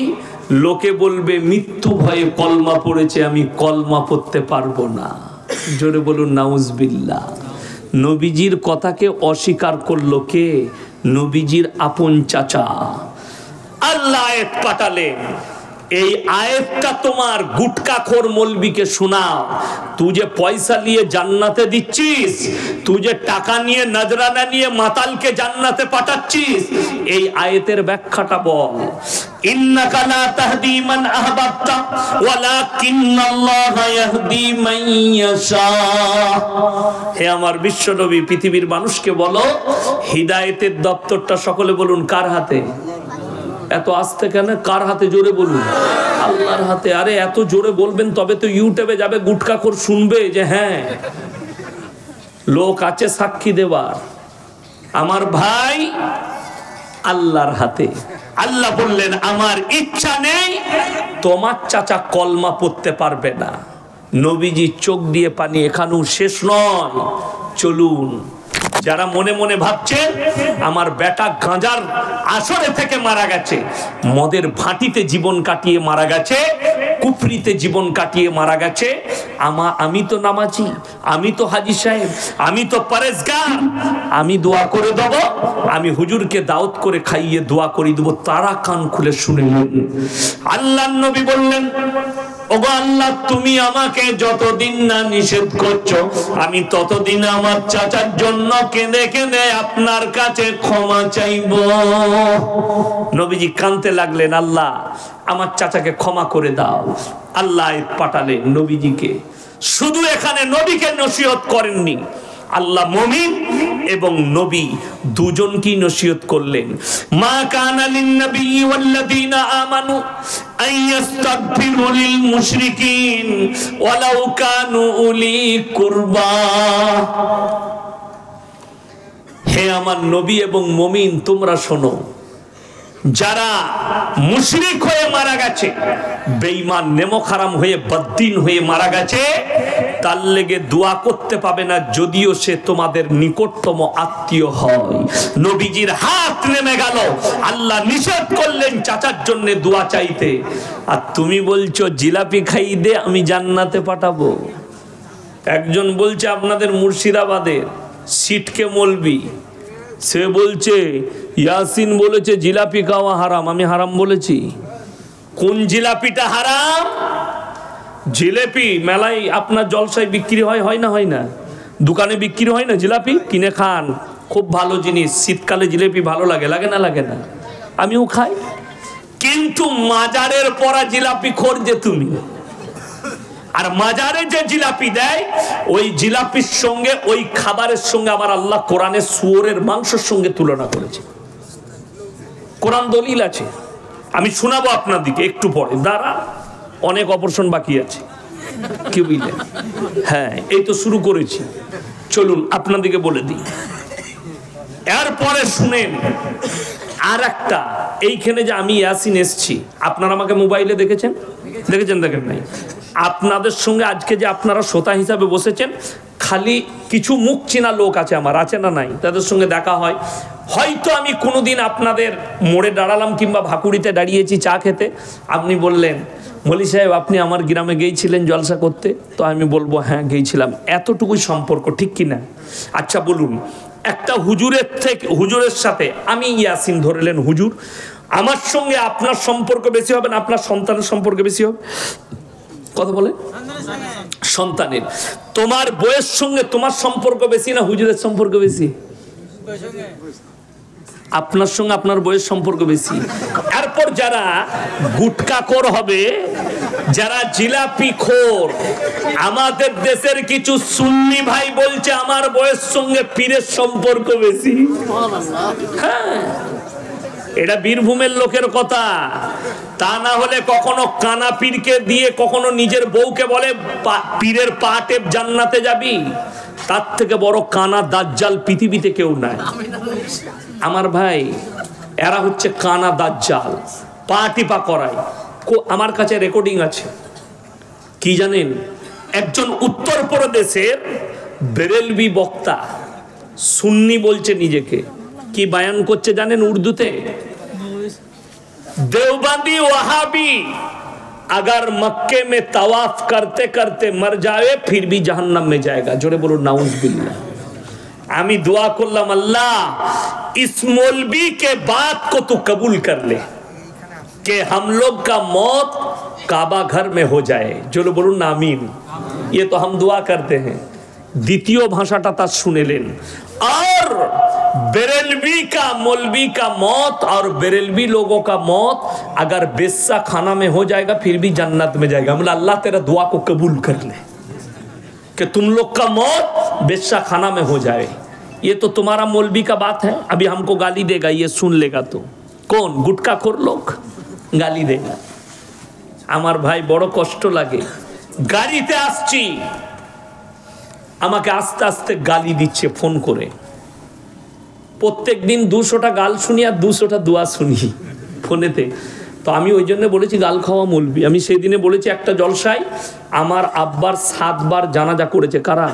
লোকে বলবে মৃত্যু ভয়ে কলমা পড়েছে, আমি কলমা পড়তে পারবো না। জোরে বলুন নাউজুবিল্লাহ। নবীজির কথাকে অস্বীকার করলো কে? নবীজির আপন চাচা। আল্লাহ আয়াত পাঠালেন, এই আয়াতটা তোমার গুটকাখোর মৌলবীকে শোনাও। তুই যে পয়সা নিয়ে জান্নাতে দিচ্ছিস, তুই যে টাকা নিয়ে নজরানা নিয়ে মাতালকে জান্নাতে পাঠাচ্ছিস, এই আয়াতের ব্যাখ্যাটা বল। ইন্নাকা লা তাহদি মান আহবাবতা ওয়ালাকিন্নাল্লাহা ইয়াহদি মান ইয়াশা। হে আমার বিশ্ব নবী, পৃথিবীর মানুষকে বলো হিদায়াতের দপ্তরটা সকলে বলুন কার হাতে? এত আস্তে কেন? কার হাতে? জোরে বলুন। আল্লাহর হাতে। আরে এত জোরে বলবেন তবে তো ইউটিউবে যাবে, গুটকাখোর শুনবে যে হ্যাঁ লোক আছে সাক্ষী দেবার। আমার ভাই আল্লাহর হাতে। আল্লাহ বললেন আমার ইচ্ছা নেই তোমার চাচা কলমা পড়তে পারবে না। নবীজি চোখ দিয়ে পানি। এখানেও শেষ নয়, চলুন। যারা মনে মনে ভাবছেন আমার বেটা গাঁজার আসরে থেকে মারা গেছে, মদের ভাটিতে জীবন কাটিয়ে মারা গেছে, কুফরিতে জীবন কাটিয়ে মারা গেছে, আমি তো নামাজি, আমি তো হাজী সাহেব, আমি তো পরেজগার, আমি দোয়া করে দেব, আমি হুজুরকে দাওয়াত করে খাইয়ে দোয়া করে দেব, তারা কান খুলে শুনে নিন। আল্লাহর নবী বললেন, ওগো আল্লাহ, তুমি আমাকে যতদিন না নিষেধ করছো, আমি ততদিন আমার চাচার জন্য কেঁদে কেঁদে আপনার কাছে ক্ষমা চাইব। নবীজি কাঁদতে লাগলেন, আল্লাহ আমার চাচাকে ক্ষমা করে দাও। আল্লাহ পাঠালেন নবীজিকে। শুধু এখানে নবীকে নসিহত করেননি, আল্লাহ মুমিন এবং নবী দুজনকেই নসিহত করলেন। মা কানা লিন নবী ওয়াল্লাযীনা আমানু আইয়াস্তাগফিরু লিল মুশরিকিন ওয়ালাউ কানু উলি কুরবা। হে আমার নবী এবং মুমিন, তোমরা শোনো, যারা মুশরিক হয়ে মারা গেছে, বেঈমান নেমক হারাম হয়ে বদ্দিন হয়ে মারা গেছে, তার লেগে দোয়া করতে পাবে না যদিও সে তোমাদের নিকটতম আত্মীয় হয়। নবীজির হাত নেমে গেল, আল্লাহ নিষেধ করলেন চাচার জন্য দোয়া চাইতে, আর তুমি বলছো জিলাপি খাইয়ে দে আমি জান্নাতে পাঠাবো। একজন বলছে আপনাদের মুর্শিদাবাদের সিটকে মলবি, সে বলছে ইয়াসিন বলেছে জিলাপি খাওয়া হারাম, আমি হারাম বলেছি? কোন জিলাপিটা হারাম? জিলাপি মেলায় আপনার জলসায় বিক্রি হয় না? হয় না? দোকানে বিক্রি হয় না জিলাপি? কিনে খান, খুব ভালো জিনিস। শীতকালে জিলাপি ভালো লাগে, লাগে না? লাগে না? আমিও খাই। কিন্তু মাজারের পরা জিলাপি খোর যে তুমি, আর মাজারে যে জিলাপি দেয় ওই জিলাপির সঙ্গে ওই খাবারের সঙ্গে আমার আল্লাহ কোরআনে শুয়োরের মাংসের সঙ্গে তুলনা করেছে। কোরআন দলিল আছে, আমি শোনাবো আপনাদেরকে একটু পরে। দাঁড়া, অনেক অপারেশন বাকি আছে, কি বুঝলেন? হ্যাঁ, এই তো শুরু করেছি, চলুন আপনাদেরকে বলে দিই। এরপরে শুনেন আর একটা, এইখানে যে আমি ইয়াসিন এসছি, আপনারা আমাকে মোবাইলে দেখেছেন? দেখেছেন? দেখেন নাই? আপনাদের সঙ্গে আজকে যে আপনারা শ্রোতা হিসাবে বসেছেন, খালি কিছু মুখ চেনা লোক আছে আমার, আছে না নাই? তাদের সঙ্গে দেখা হয়। হয়তো আমি কোনোদিন আপনাদের মোড়ে দাঁড়ালাম কিংবা ভাকুড়িতে দাঁড়িয়েছি চা খেতে, আপনি বললেন মলি সাহেব আপনি আমার গ্রামে গিয়েছিলেন জলসা করতে, তো আমি বলবো হ্যাঁ গিয়েছিলাম। এতটুকুই সম্পর্ক, ঠিক কি না? আচ্ছা বলুন, একটা হুজুরের সাথে আমি ইয়াসিন ধরলেন হুজুর, আমার সঙ্গে আপনার সম্পর্ক বেশি হবে না আপনার সন্তানের সম্পর্ক বেশি হবে? কথা বলে সন্তানের। তোমার বইয়ের সঙ্গে তোমার সম্পর্ক বেশি না হুজুরের সম্পর্ক বেশি? আপনার সঙ্গে আপনার বইয়ের সম্পর্ক বেশি। এরপর যারা গুটকাখোর হবে, যারা জিলাপি খোর, আমাদের দেশের কিছু সুন্নি ভাই বলছে আমার বইয়ের সঙ্গে পীরের সম্পর্ক বেশি। হ্যাঁ, এটা বীরভূমের লোকের কথা। তা না হলে কখনো কানা পীরকে দিয়ে কখনো নিজের বউকে বলে পীরের পা টেপ জান্নাতে যাবি। তার থেকে বড় কানা দাজ্জাল পৃথিবীতে কেউ নাই। আমার ভাই, এরা হচ্ছে কানা দাজ্জাল, পা টিপা করায়। আমার কাছে রেকর্ডিং আছে, কি জানেন? একজন উত্তরপ্রদেশের বেরেলভি বক্তা, সুন্নি বলছে নিজেকে, কি বয়ান করছে জানেন উর্দুতে? देवबंदी वहाबी अगर मक्के में तवाफ करते करते मर जाए फिर भी जहन्नम में जाएगा। जोरे बोलो नाउज़ुबिल्लाह। आमी दुआ करलाम अल्लाह इस मौलवी के बात को तू कबूल कर ले कि हम लोग का मौत काबा घर में हो जाए। जोरे बोलो आमीन। ये तो हम दुआ करते हैं। द्वितीय भाषाटा तार सुनेलेन। और बेरेलवी का मौलवी का मौत और बेरेलवी लोगों का मौत अगर बेस्सा खाना में हो जाएगा फिर भी जन्नत में जाएगा। मतलब अल्लाह तेरा दुआ को कबूल कर ले कि तुम लोग का मौत बेस्सा खाना में हो जाए। ये तो तुम्हारा मौलवी का बात है, अभी हमको गाली देगा, ये सुन लेगा तो। कौन? गुटखाखोर लोग गाली देगा। আমার ভাই বড় কষ্ট লাগে, গাড়িতে আসছি, আমাকে আস্তে আস্তে গালি দিচ্ছে ফোন করে। প্রত্যেক দিন 200টা গাল শুনি আর 200টা দোয়া শুনি ফোনেতে। তো আমি ওই জন্য বলেছি গাল খাওয়া মৌলবি। আমি সেই দিনে বলেছি একটা জলসায় আমার আব্বার 7 বার জানাজা করেছে। কারা?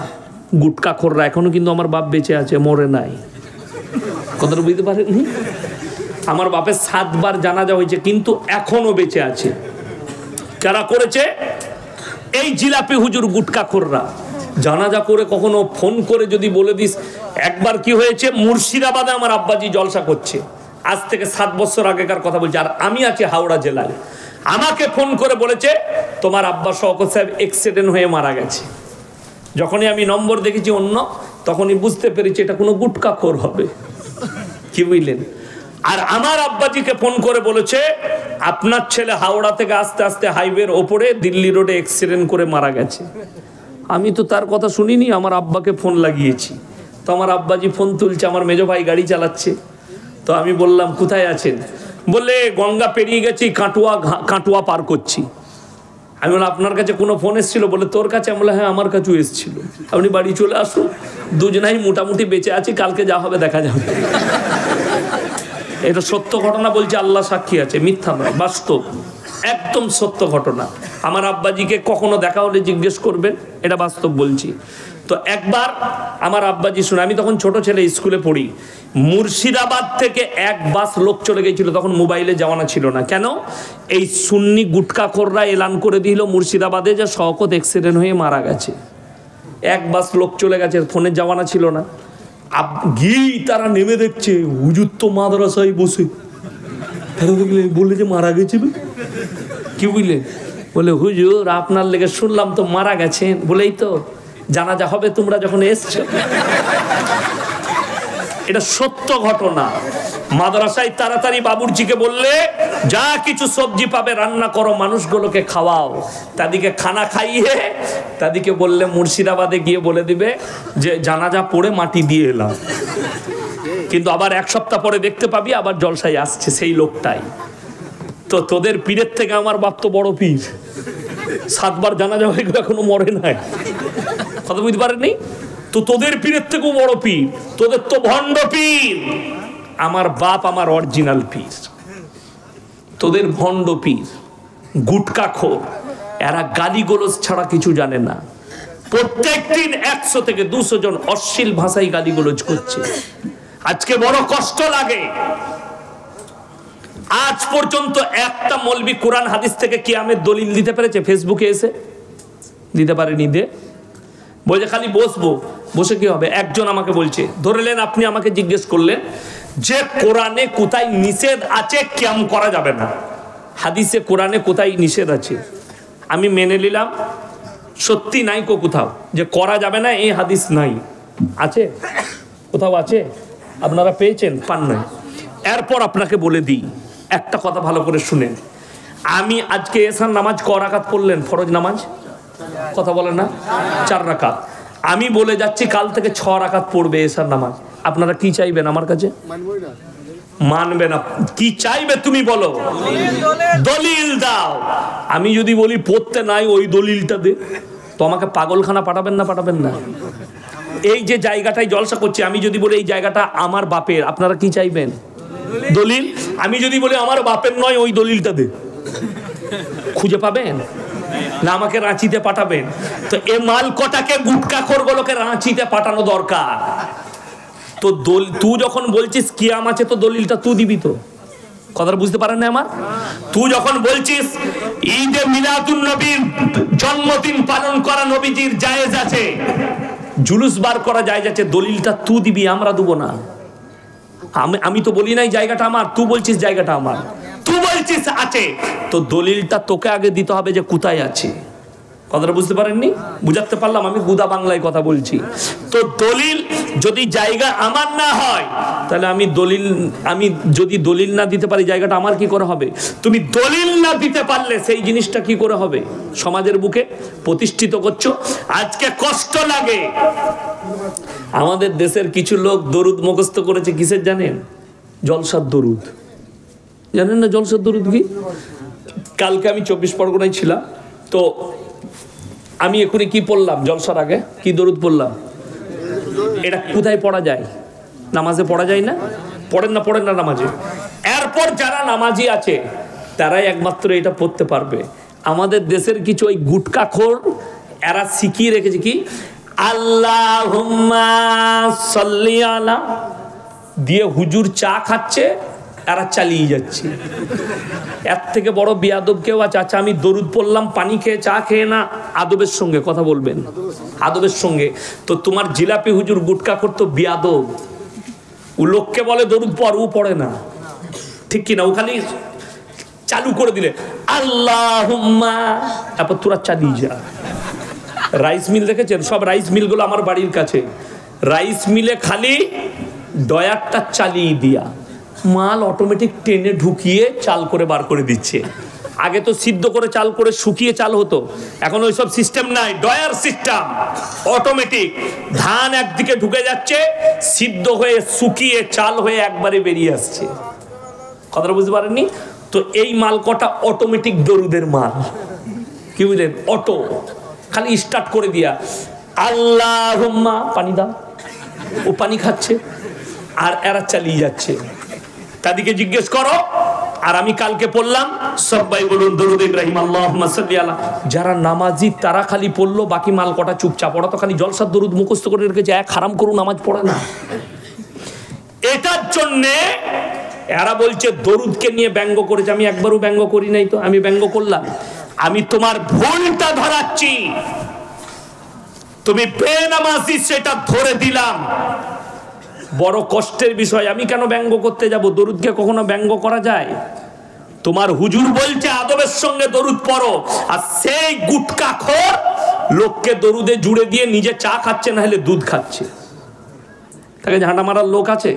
গুটখাখোররা। এখনো কিন্তু আমার বাপ বেঁচে আছে, মরে নাই। কথাটা বুঝতে পারেননি? আমার বাপের 7 বার জানাজা হয়েছে কিন্তু এখনো বেঁচে আছে। কারা করেছে? এই জিলাপি হুজুর গুটখাখোররা। জানাজা করে কখনো ফোন করে যদি বলে দিস। একবার কি হয়েছে, মুর্শিদাবাদে আমার আব্বাজি জলসা করছে, আজ থেকে 7 বছর আগেকার কথা বলছি, আর আমি আছি হাওড়া জেলায়। আমাকে ফোন করে বলেছে তোমার আব্বা শওকত সাহেব অ্যাক্সিডেন্ট হয়ে মারা গেছে। যখনই আমি নম্বর দেখেছি অন্য, তখনই বুঝতে পেরেছি এটা কোনো গুটখাখোর হবে, কি বুঝলেন? আর আমার আব্বাজিকে ফোন করে বলেছে আপনার ছেলে হাওড়া থেকে আস্তে আস্তে হাইওয়ের ওপরে দিল্লি রোডে অ্যাক্সিডেন্ট করে মারা গেছে। আমি তো তার কথা শুনিনি, আমার আব্বাকে ফোন লাগিয়েছি। তো আমার আব্বাজি ফোন তুলছে, আমার মেজো ভাই গাড়ি চালাচ্ছে। তো আমি বললাম কোথায় আছেন? বলে গঙ্গা পেরিয়ে গেছি, কাটুয়া পার করছি। আমি বললাম আপনার কাছে কোনো ফোন এসেছিল? বলে তোর কাছে। আমি বললাম হ্যাঁ আমার কাছেও এসেছিল। আপনি বাড়ি চলে আসুন, দুজনাই মোটামুটি বেঁচে আছি, কালকে যা হবে দেখা যাবে। এটা সত্য ঘটনা বলছে, আল্লাহ সাক্ষী আছে, মিথ্যা নয়, বাস্তব, একদম সত্য ঘটনা। আমার আব্বাজিকে কখনো দেখা হলে জিজ্ঞেস করবেন, এটা বাস্তব বলছি। তো একবার আমার আব্বাজি শুনে, আমি তখন ছোট ছেলে, স্কুলে পড়ি, মুর্শিদাবাদ থেকে এক বাস লোক চলে গেছিল, তখন মোবাইলে জামানা ছিল না। কেন? এই সুন্নি গুটকাখোররা এলান করে দিল মুর্শিদাবাদে যে শওকত অ্যাক্সিডেন্ট হয়ে মারা গেছে। এক বাস লোক চলে গেছে, ফোনের জামানা ছিল না। গিয়েই তারা নেমে দেখছে হুজুর তো মাদ্রাসায় বসে। তারা দেখলে বললে যে মারা গেছে। কি বুঝলে? বলে হুজুর আপনার লেগে শুনলাম তো মারা গেছেন। বলেই তো জানাজা হবে তোমরা যখন এসছো। এটা সত্য ঘটনা। মাদ্রাসায় তাড়াতাড়ি বাবুর্চিকে বললে যা কিছু সবজি পাবে রান্না করো, মানুষগুলোকে খাওয়াও। তাদেরকে খানা খাইয়ে তাদেরকে বললে মুর্শিদাবাদে গিয়ে বলে দিবে যে জানাজা পড়ে মাটি দিয়ে এলাম। কিন্তু আবার এক সপ্তাহ পরে দেখতে পাবি আবার জলসায় আসছে সেই লোকটাই। তো তোদের পীরের থেকে আমার বাপ তো বড় পীর, 7 বার জানাজা হয়ে গেল এখনো মরে নাই। কথা বুঝতে পারেননি? তো তোদের পীরের থেকেও বড় পীর, তোদের তো ভণ্ড পীর। আমার বাপ আমার অরিজিনাল পীর, তোদের ভণ্ড পীর গুটকাখোর। এরা গালিগোলজ ছাড়া কিছু জানে না। প্রত্যেক দিন 100 থেকে 200 জন অশ্লীল ভাষায় গালিগোলজ করছে। আজকে বড় কষ্ট লাগে, আজ পর্যন্ত একটা মৌলবি কোরআন হাদিস থেকে কিয়ামের দলিল দিতে পেরেছে? ফেসবুকে এসে দিতে পারেনি। দে বলছে খালি বসবো, বসে কি হবে? একজন আমাকে বলছে, ধরলেন আপনি আমাকে জিজ্ঞেস করলেন যে কোরআনে কোথায় নিষেধ আছে কিয়াম করা যাবে না, হাদিসে কোরআনে কোথায় নিষেধ আছে? আমি মেনে নিলাম সত্যি নাই কোথাও যে করা যাবে না, এই হাদিস নাই। আছে কোথাও? আছে? আপনারা পেয়েছেন? পান নাই। এরপর আপনাকে বলে দিই একটা কথা ভালো করে শুনেন। আমি আজকে এসার নামাজ ক রাকাত পড়লেন? ফরজ নামাজ কথা বলেন না, 4 রাকাত। আমি বলে যাচ্ছি কাল থেকে 6 রাকাত পড়বে এসার নামাজ। আপনারা কি চাইবেন আমার কাছে? মানবে না। কি চাইবে তুমি বলো? দলিল দাও। আমি যদি বলি পড়তে নাই, ওই দলিলটা দে, তো আমাকে পাগলখানা পাঠাবেন না? পাঠাবেন না? এই যে জায়গাটায় জলসা করছি, আমি যদি বলি এই জায়গাটা আমার বাপের, আপনারা কি চাইবেন? দলিল। আমি যদি বলি আমার বাপের নয়, ওই দলিলটা দে, খুঁজে পাবেন না? আমাকে রাঁচিতে পাঠাবেন। তো এ মাল কটাকে গুটকাখোরগুলোকে রাঁচিতে পাঠানো দরকার। তো তুই যখন বলছিস কিয়াম আছে, তো দলিলটা তুই দিবি। তো কথাটা বুঝতে পারেন না আমার? তুই যখন বলছিস ঈদে মিলাদুন নবীর জন্মদিন পালন করা নবীজির জায়েজ আছে, জুলুস বার করা জায়েজ আছে, দলিলটা তুই দিবি, আমরা দেবো না। আমি তো বলি নাই জায়গাটা আমার, তুই বলছিস জায়গাটা আমার, তুই বলছিস আছে, তো দলিলটা তোকে আগে দিতে হবে যে কোথায় আছে। কথাটা বুঝতে পারেননি? বুঝাতে পারলাম? আমি গুদা বাংলায় কথা বলছি। তো দলিল যদি জায়গা আমার না হয়, তাহলে আমি যদি দলিল না দিতে পারি, জায়গাটা আমার কি করে হবে? তুমি দলিল না দিতে পারলে সেই জিনিসটা কি করে হবে? সমাজের বুকে প্রতিষ্ঠিত করছো। আজকে কষ্ট লাগে। আমাদের দেশের কিছু লোক দরুদ মুখস্থ করেছে, কিসের জানেন? জলসার দরুদ। জানেন না জলসার দরুদ কি? কালকে আমি 24 পরগনায় ছিলাম, তো আমি এখনই কি পড়লাম? জলসার আগে কি দরুদ পড়লাম? এটা কোথায় পড়া যায়? নামাজে পড়া যায় না? পড়েন না নামাজে? এরপর যারা নামাজি আছে তারাই একমাত্র এটা পড়তে পারবে। আমাদের দেশের কিছু ওই গুটকাখোর এরা শিখিয়ে রেখেছে কি আল্লাহুম্মা সাল্লি আলা দিয়ে হুজুর চা খাচ্ছে, এরা চালিয়ে যাচ্ছে। এর থেকে বড় বেয়াদব কেউ আছে? আচ্ছা আমি দরুদ পড়লাম পানি খেয়ে, চা খেয়ে না, আদবের সঙ্গে কথা বলবেন, আদবের সঙ্গে। তো তোমার জিলাপি হুজুর গুটকাখোর তো বেয়াদব। ও লোককে বলে দরুদ পড়, ও পড়ে না, ঠিক কিনা? ও খালি চালু করে দিলে আল্লাহুম্মা, তারপর তোরা চালিয়ে যা। রাইস মিল দেখেছেন? সব রাইস মিলগুলো আমার বাড়ির কাছে। রাইস মিলে খালি ডয়ারটা চালিয়ে দিয়া মাল অটোমেটিক টেনে ঢুকিয়ে চাল করে বার করে দিচ্ছে। আগে তো সিদ্ধ করে চাল করে শুকিয়ে চাল হতো, এখন ওইসব সিস্টেম নাই, ডয়ার সিস্টেম অটোমেটিক। ধান একদিকে ঢুকে যাচ্ছে, সিদ্ধ হয়ে শুকিয়ে চাল হয়ে একবারে বেরিয়ে আসছে। কথাটা বুঝতে পারেননি তো? এই মাল কটা অটোমেটিক দরুদের মাল, কি বুঝলেন? অটো, খালি স্টার্ট করে দিয়া আল্লাহুম্মা পানি দাও, ও পানি খাচ্ছে আর এরা চালিয়ে যাচ্ছে। তাদেরকে জিজ্ঞেস করো। আর আমি কালকে পড়লাম, সবাই বলুন দরুদ ইব্রাহিম আল্লাহুম্মা সাল্লি আলা। যারা নামাজি তারা খালি পড়লো, বাকি মাল কটা চুপচাপ। ওরা তো খালি জলসার দরুদ মুখস্থ করে রেখেছে, এক হারাম করুন নামাজ পড়ে না। এটার জন্যে এরা বলছে দরুদকে নিয়ে ব্যঙ্গ করেছে। আমি একবারও ব্যঙ্গ করি নাই তো, আমি ব্যঙ্গ করলাম? আমি তোমার ভুলটা ধরাচ্ছি, তুমি বেনামাজি সেটা ধরে দিলাম। বড় কষ্টের বিষয়। আমি কেন ব্যঙ্গ করতে যাব? দরুদকে কখনো ব্যঙ্গ করা যায়? তোমার হুজুর বলছে আদবের সঙ্গে দরুদ পড়ো, আর সেই গুটকাখোর লোককে দরুদে জুড়ে দিয়ে নিজে চা খাচ্ছে, না হলে দুধ খাচ্ছে। তাকে ঝাঁটা মারার লোক আছে?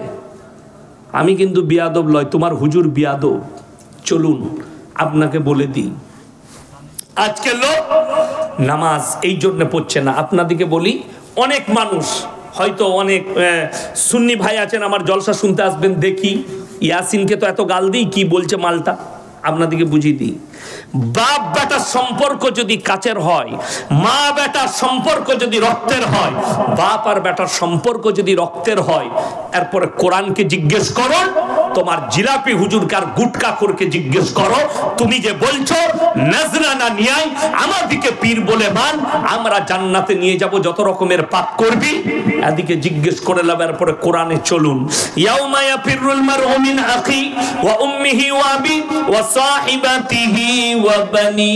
আমি কিন্তু বিয়াদব লয়, তোমার হুজুর বিয়াদব। চলুন আপনাকে বলে দিই, আজকে লোক নামাজ এই জন্য পড়ছে না। আপনাদেরকে বলি, অনেক মানুষ হয়তো অনেক সুন্নি ভাই আছেন, আমার জলসা শুনতে আসবেন, দেখি ইয়াসিনকে তো এত গাল দিই, কি বলছে মালটা আপনাদেরকে বুঝিয়ে দিই। বাপ বেটার সম্পর্ক যদি কাছের হয়, মা বেটার সম্পর্ক যদি রক্তের হয়, বাপ আর বেটার সম্পর্ক যদি রক্তের হয়, এরপরে কোরআনকে জিজ্ঞেস করো, তোমার জিলাপি হুজুরকে আর গুটকা খোরকে জিজ্ঞেস করো, তুমি যে বলছো নজরানা নিয়াই আমাদিকে পীর বলে মান, আমরা জান্নাতে নিয়ে যাব, যত রকমের পাপ করবি এদিকে জিজ্ঞেস করে লাভ। এরপরে কোরআনে চলুন, ইয়াউমা ইয়াফিরুল মারউ মিন আখি ওয়া উম্মিহি ওয়া আবি ওয়া সাহিবাতিহি ওয়া বানি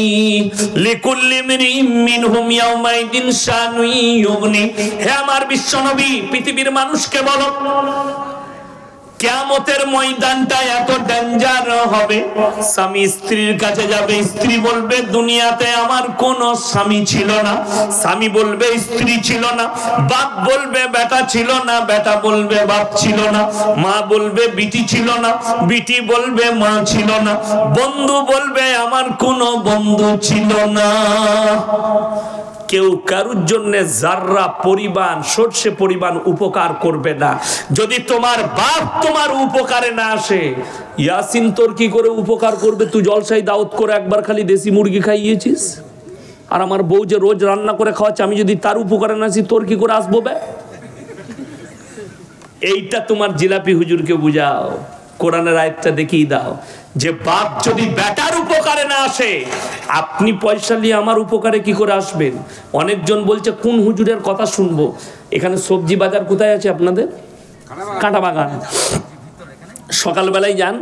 লিকুল্লি ইমরিইন মিনহুম ইয়াউমাইদিন শানু ইউগনি। হে আমার বিশ্বনবী, পৃথিবীর মানুষকে বলো, কিয়ামতের ময়দানটা এত ডেঞ্জার হবে, স্বামী স্ত্রীর কাছে যাবে, স্ত্রী বলবে দুনিয়াতে আমার কোনো স্বামী ছিল না, স্বামী বলবে স্ত্রী ছিল না, বাপ বলবে বেটা ছিল না, বেটা বলবে বাপ ছিল না, মা বলবে বিটি ছিল না, বিটি বলবে মা ছিল না, বন্ধু বলবে আমার কোনো বন্ধু ছিল না। কেউ কারুর জন্য জাররা পরিমাণ, সর্ষে পরিমাণ উপকার করবে না। যদি তোমার বাপ তোমার উপকারে না আসে, ইয়াসিন তোর কি করে উপকার করবে? তুই জলসাই দাওয়াত করে একবার খালি দেশি মুরগি খাইয়েছিস, আর আমার বউ যে রোজ রান্না করে খাওয়াচ্ছে, আমি যদি তার উপকারে না আসি, তোর কি করে আসবো বে? এইটা তোমার জিলাপি হুজুরকে বুঝাও, কোরআনের আয়াতটা দেখিয়ে দাও যে বাপ যদি বেটার উপকারে না আসে, আপনি পয়সা নিয়ে আমার উপকারে কি করে আসবেন? অনেকজন বলছে কোন হুজুরের কথা শুনবো? এখানে সবজি বাজার কোথায় আছে আপনাদের? কাঁটা বাগান। সকালবেলায় যান,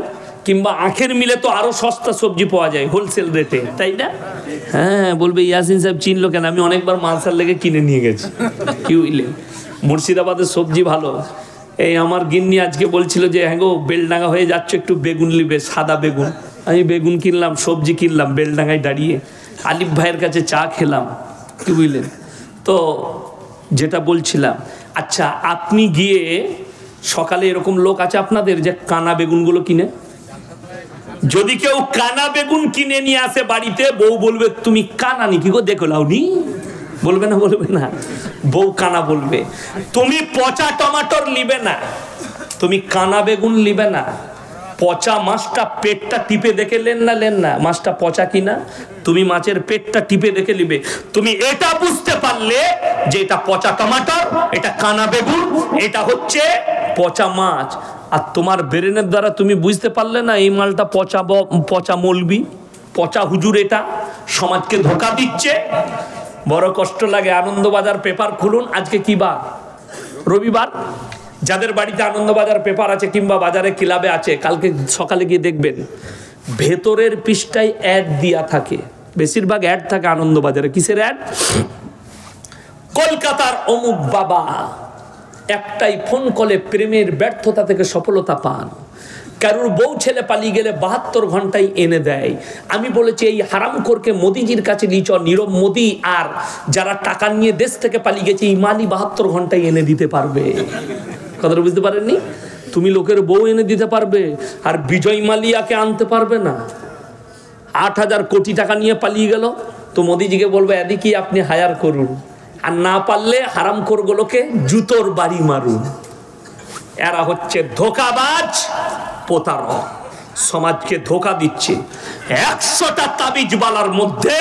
কিংবা আখের মিলে তো আরো সস্তা সবজি পাওয়া যায় হোলসেল রেটে, তাই না? হ্যাঁ, বলবে ইয়াসিন সাহেব চিনলো কেন? আমি অনেকবার মালসার লেগে কিনে নিয়ে গেছি। কি বুঝলেন? মুর্শিদাবাদের সবজি ভালো। এই আমার গিন্নি আজকে বলছিল যে হ্যাঁ গো, বেলডাঙ্গা হয়ে যাচ্ছ, একটু বেগুন নিবে, সাদা বেগুন। আমি বেগুন কিনলাম, সবজি কিনলাম, বেলডাঙ্গায় দাঁড়িয়ে আলিফ ভাইয়ের কাছে চা খেলাম। কি বুঝলেন? তো যেটা বলছিলাম, আচ্ছা আপনি গিয়ে সকালে এরকম লোক আছে আপনাদের যে কানা বেগুনগুলো কিনে? যদি কেউ কানা বেগুন কিনে নিয়ে আসে বাড়িতে, বউ বলবে তুমি কানা নি কি গো, দেখো লাউনি, বলবে না? বলবে না? বউ কানা বলবে। তুমি পচা টমাটোর লিবে না, তুমি কানা বেগুন লিবে না। পচা মাছটা পেটটা টিপে দেখে লেন না মাছটা পচা কিনা, তুমি মাছের পেটটা টিপে দেখে লিবে। তুমি এটা বুঝতে পারলে যে এটা পচা টমাটো, এটা কানা বেগুন, এটা হচ্ছে পচা মাছ। আর তোমার ব্রেনের দ্বারা তুমি বুঝতে পারলে না এই মালটা পচা মৌলবি, পচা হুজুর, এটা সমাজকে ধোঁকা দিচ্ছে। বড় কষ্ট লাগে। আনন্দবাজার পেপার খুলুন, আজকে কি বার? রবিবার। যাদের বাড়িতে আনন্দবাজার পেপার আছে কিংবা বাজারে ক্লাবে আছে, কালকে সকালে গিয়ে দেখবেন ভেতরের পৃষ্ঠায় অ্যাড দিয়া থাকে, বেশিরভাগ অ্যাড থাকে আনন্দবাজারে। কিসের অ্যাড? কলকাতার অমুক বাবা একটাই ফোন কলে প্রেমের ব্যর্থতা থেকে সফলতা পান, কারোর বউ ছেলে পালিয়ে গেলে 72 ঘন্টায় এনে দেয়। আমি বলেছি এই হারামখোরকে মোদিজির কাছে নিয়ে চল, নীরব মোদি আর যারা টাকা নিয়ে দেশ থেকে পালিয়ে গেছে, এই মালি 72 ঘন্টায় এনে দিতে পারবে। কথাটা বুঝতে পারেননি? তুমি লোকের বউ এনে দিতে পারবে, আর বিজয় মালিয়াকে আনতে পারবে না। 8000 কোটি টাকা নিয়ে পালিয়ে গেল, তো মোদিজিকে বলবে এদিকে আপনি হায়ার করুন, আর না পারলে হারামখোরগুলোকে জুতোর বাড়ি মারুন। এরা হচ্ছে ধোঁকাবাজ, প্রতারক। সমাজকে ধোকা দিচ্ছে। 100টা তাবিজওয়ালার মধ্যে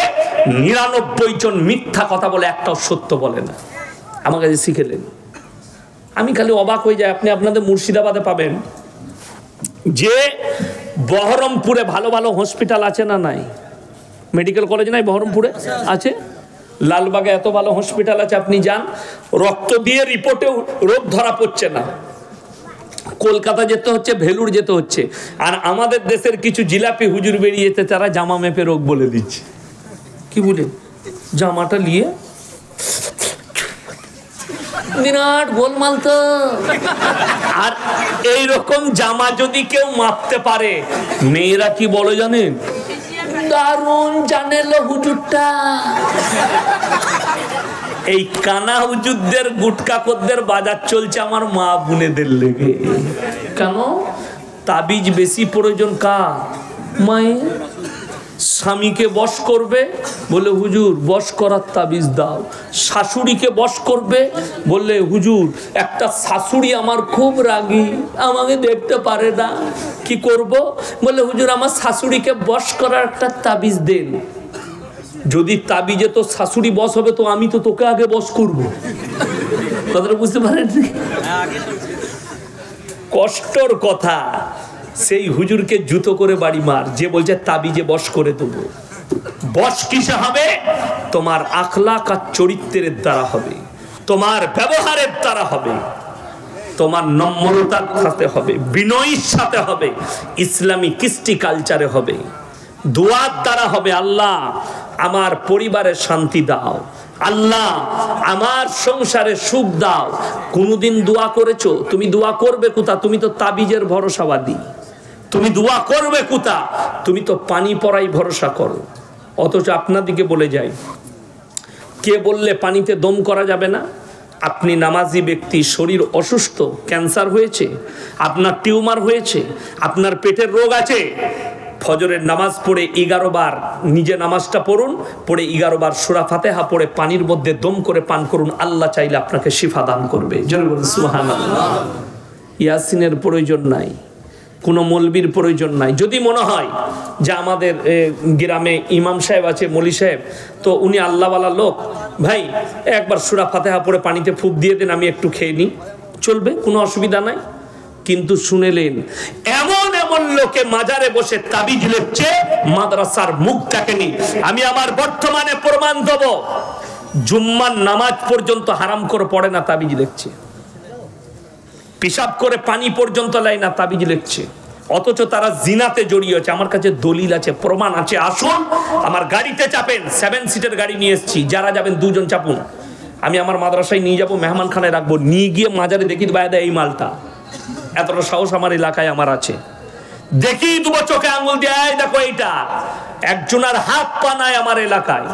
99 জন মিথ্যা কথা বলে, একটাও সত্য বলে না। আমার কাছে শিখেলেন, আমি খালি অবাক হয়ে যাই। আপনি আপনাদের মুর্শিদাবাদে পাবেন যে বহরমপুরে ভালো ভালো হসপিটাল আছে না নাই? মেডিকেল কলেজ নাই বহরমপুরে? আছে। লালবাগে এত ভালো হসপিটাল আছে, আপনি যান, রক্ত দিয়ে রিপোর্টেও রোগ ধরা পড়ছে না। কলকাতা যেতে হচ্ছে, ভেলুর যেতে হচ্ছে। আর আমাদের দেশের কিছু জিলাপি হুজুর বেরিয়েছে, তারা জামা মেপে রোগ বলে দিচ্ছে। কি বলে? জামাটা নিয়ে বিরাট গোলমাল তো। আর এইরকম জামা যদি কেউ মাপতে পারে, মেয়েরা কি বলে জানেন? দারুণ জানেলো হুজুরটা। এই কানা হুজুরদের গুটকা খদ্দের বাজার চলছে আমার মা বোনেদের লেগে। কেন? তাবিজ বেশি প্রয়োজন কার? মায়ের। স্বামীকে বশ করবে, বলে হুজুর বশ করার তাবিজ দাও। শাশুড়িকে বশ করবে, বললে হুজুর একটা শাশুড়ি আমার খুব রাগী, আমাকে দেখতে পারে না, কি করব? বলে হুজুর আমার শাশুড়িকে বশ করার একটা তাবিজ দেন। যদি তাবিজে তো শাশুড়ি বশ হবে, তো আমি তো তোকে আগে বশ করব। কথাটা বুঝতে পারেন? কষ্টর কথা। সেই হুজুরকে জুতো করে বাড়ি মার, যে বলছে তাবিজে বশ করে দেবো। বশ কিসে হবে? তোমার আখলাক আর চরিত্রের দ্বারা হবে, তোমার ব্যবহারের দ্বারা হবে, তোমার নম্রতার সাথে হবে, বিনয়ের সাথে হবে, ইসলামী কৃষ্টি কালচারে হবে, দোয়ার দ্বারা হবে। আল্লাহ আমার পরিবারে শান্তি দাও, আল্লাহ আমার সংসারে সুখ দাও। কোনদিন দোয়া করেছো? তুমি দোয়া করবে কোথা? তুমি তো তাবিজের ভরসাবাদী। তুমি দোয়া করবে কোথা? তুমি তো পানি পড়াই ভরসা করো। অথচ আপনাদিকে বলে যাই, কে বললে পানিতে দম করা যাবে না? আপনি নামাজি ব্যক্তি, শরীর অসুস্থ, ক্যান্সার হয়েছে, আপনার টিউমার হয়েছে, আপনার পেটের রোগ আছে, ফজরের নামাজ পড়ে 11 বার নিজে নামাজটা পড়ুন, পড়ে 11 বার সূরা ফাতিহা পড়ে পানির মধ্যে দম করে পান করুন। আল্লাহ চাইলে আপনাকে শিফা দান করবে। জোরে বলুন সুবহানাল্লাহ। ইয়াসিনের প্রয়োজন নাই, কোনো মৌলবীর প্রয়োজন নাই। যদি মনে হয় যে আমাদের গ্রামে ইমাম সাহেব আছে, মৌলী সাহেব, তো উনি আল্লাহওয়ালা লোক, ভাই একবার সূরা ফাতিহা পড়ে পানিতে ফুঁক দিয়ে দেন, আমি একটু খেয়ে নিই, চলবে, কোনো অসুবিধা নাই। কিন্তু শুনেলেন এমন এমন লোকে মাজারে বসে তাবিজ লিখছে, মাদ্রাসার মুখ দেখেনি। আমি আমার বর্তমানে প্রমাণ দেব, জুম্মার নামাজ পর্যন্ত হারাম করে পড়ে না, তাবিজ লিখছে। পেশাব করে পানি পর্যন্ত লাই না, তাবিজ লিখছে। অথচ তারা জিনাতে জড়িয়ে আছে। আমার কাছে দলিল আছে, প্রমাণ আছে। আসুন আমার গাড়িতে চাপেন, 7 সিটের গাড়ি নিয়ে এসেছি, যারা যাবেন 2 জন চাপুন। আমি আমার মাদ্রাসায় নিয়ে যাবো, মেহমানখানায় রাখবো, নিয়ে গিয়ে মাজারে দেখি দেবো এই মালটা। এতটা সাহস আমার এলাকায় আমার আছে। দেখি দেবো চোখে আঙুল দিয়ে, দেখো এইটা। একজনের হাত পা নাই আমার এলাকায়,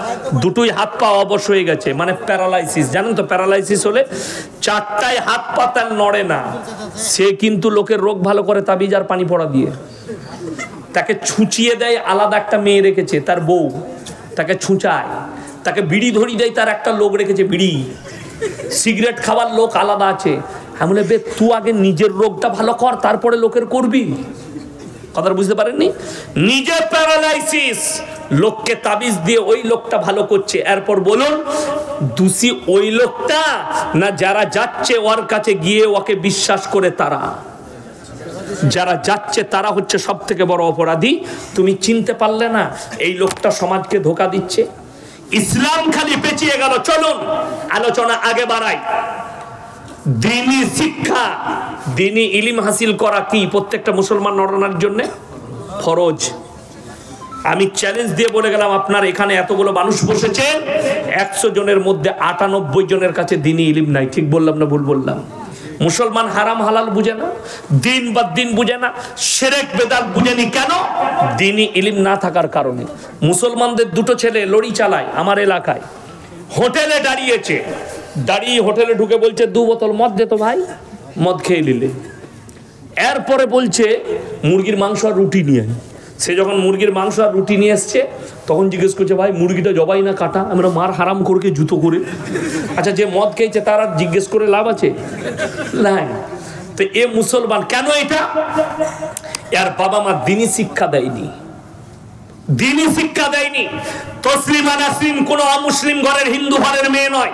দুটোই হাত পা অবশ হয়ে গেছে, মানে প্যারালাইসিস। জানেন তো প্যারালাইসিস হলে 4টাই হাত পা তার নড়ে না। সে কিন্তু লোকের রোগ ভালো করে তাবিজ আর পানি পড়া দিয়ে। তাকে ছুঁচিয়ে দেয়, আলাদা একটা মেয়ে রেখেছে তার বউ, তাকে ছুঁচায়। তাকে বিড়ি ধরি দেয়, তার একটা লোক রেখেছে বিড়ি। সিগারেট খাবার লোক আলাদা আছে। আমি বলে, বে তুই আগে নিজের রোগটা ভালো কর, তারপরে লোকের করবি। কথা বুঝতে পারেননি? নিজে প্যারালাইসিস, লোককে তাবিজ দিয়ে ওই লোকটা ভালো করছে। এরপর বলুন দোষী ওই লোকটা না যারা যাচ্ছে ওর কাছে গিয়ে ওকে বিশ্বাস করে? তারা যারা যাচ্ছে তারা হচ্ছে সব থেকে বড় অপরাধী। তুমি চিনতে পারলে না এই লোকটা সমাজকে ধোকা দিচ্ছে? ইসলাম খালি পেঁচিয়ে গেল। চলুন আলোচনা আগে বাড়াই। দ্বীনি শিক্ষা, দ্বীনি ইলম হাসিল করা কি প্রত্যেকটা মুসলমান নরনারীর জন্য ফরজ। আমি চ্যালেঞ্জ দিয়ে বলে গেলাম, আপনার এখানে এতগুলো মানুষ বসেছেন, 100 জনের মধ্যে 98 জনের কাছে দ্বীনি ইলম নাই। ঠিক বললাম না ভুল বললাম? মুসলমান হারাম হালাল বুঝে না, দিন বা দিন বুঝে না, শিরক বেদাত বুঝেনি। কেন? দ্বীনি ইলম না থাকার কারণে। মুসলমানদের 2টো ছেলে লরি চালায় আমার এলাকায়, হোটেলে দাঁড়িয়েছে, দাঁড়িয়ে হোটেলে ঢুকে বলছে 2 বোতল মদ দে তো ভাই, মদ খেয়ে নিলে। এরপরে বলছে মুরগির মাংস আর রুটি নিয়ে আয়। সে যখন মুরগির মাংস আর রুটি নিয়ে এসছে, তখন জিজ্ঞেস করছে ভাই মুরগিটা জবাই না কাটা? আমরা মার হারাম করকে জুতো করে। আচ্ছা, যে মদ খেয়েছে তার আর জিজ্ঞেস করে লাভ আছে? না। তো এ মুসলমান কেন? এটা এর বাবা মা দিনী শিক্ষা দেয়নি, দিনী শিক্ষা দেয়নি। তসলিমা নাসরিন কোন অমুসলিম ঘরের হিন্দু ঘরের মেয়ে নয়।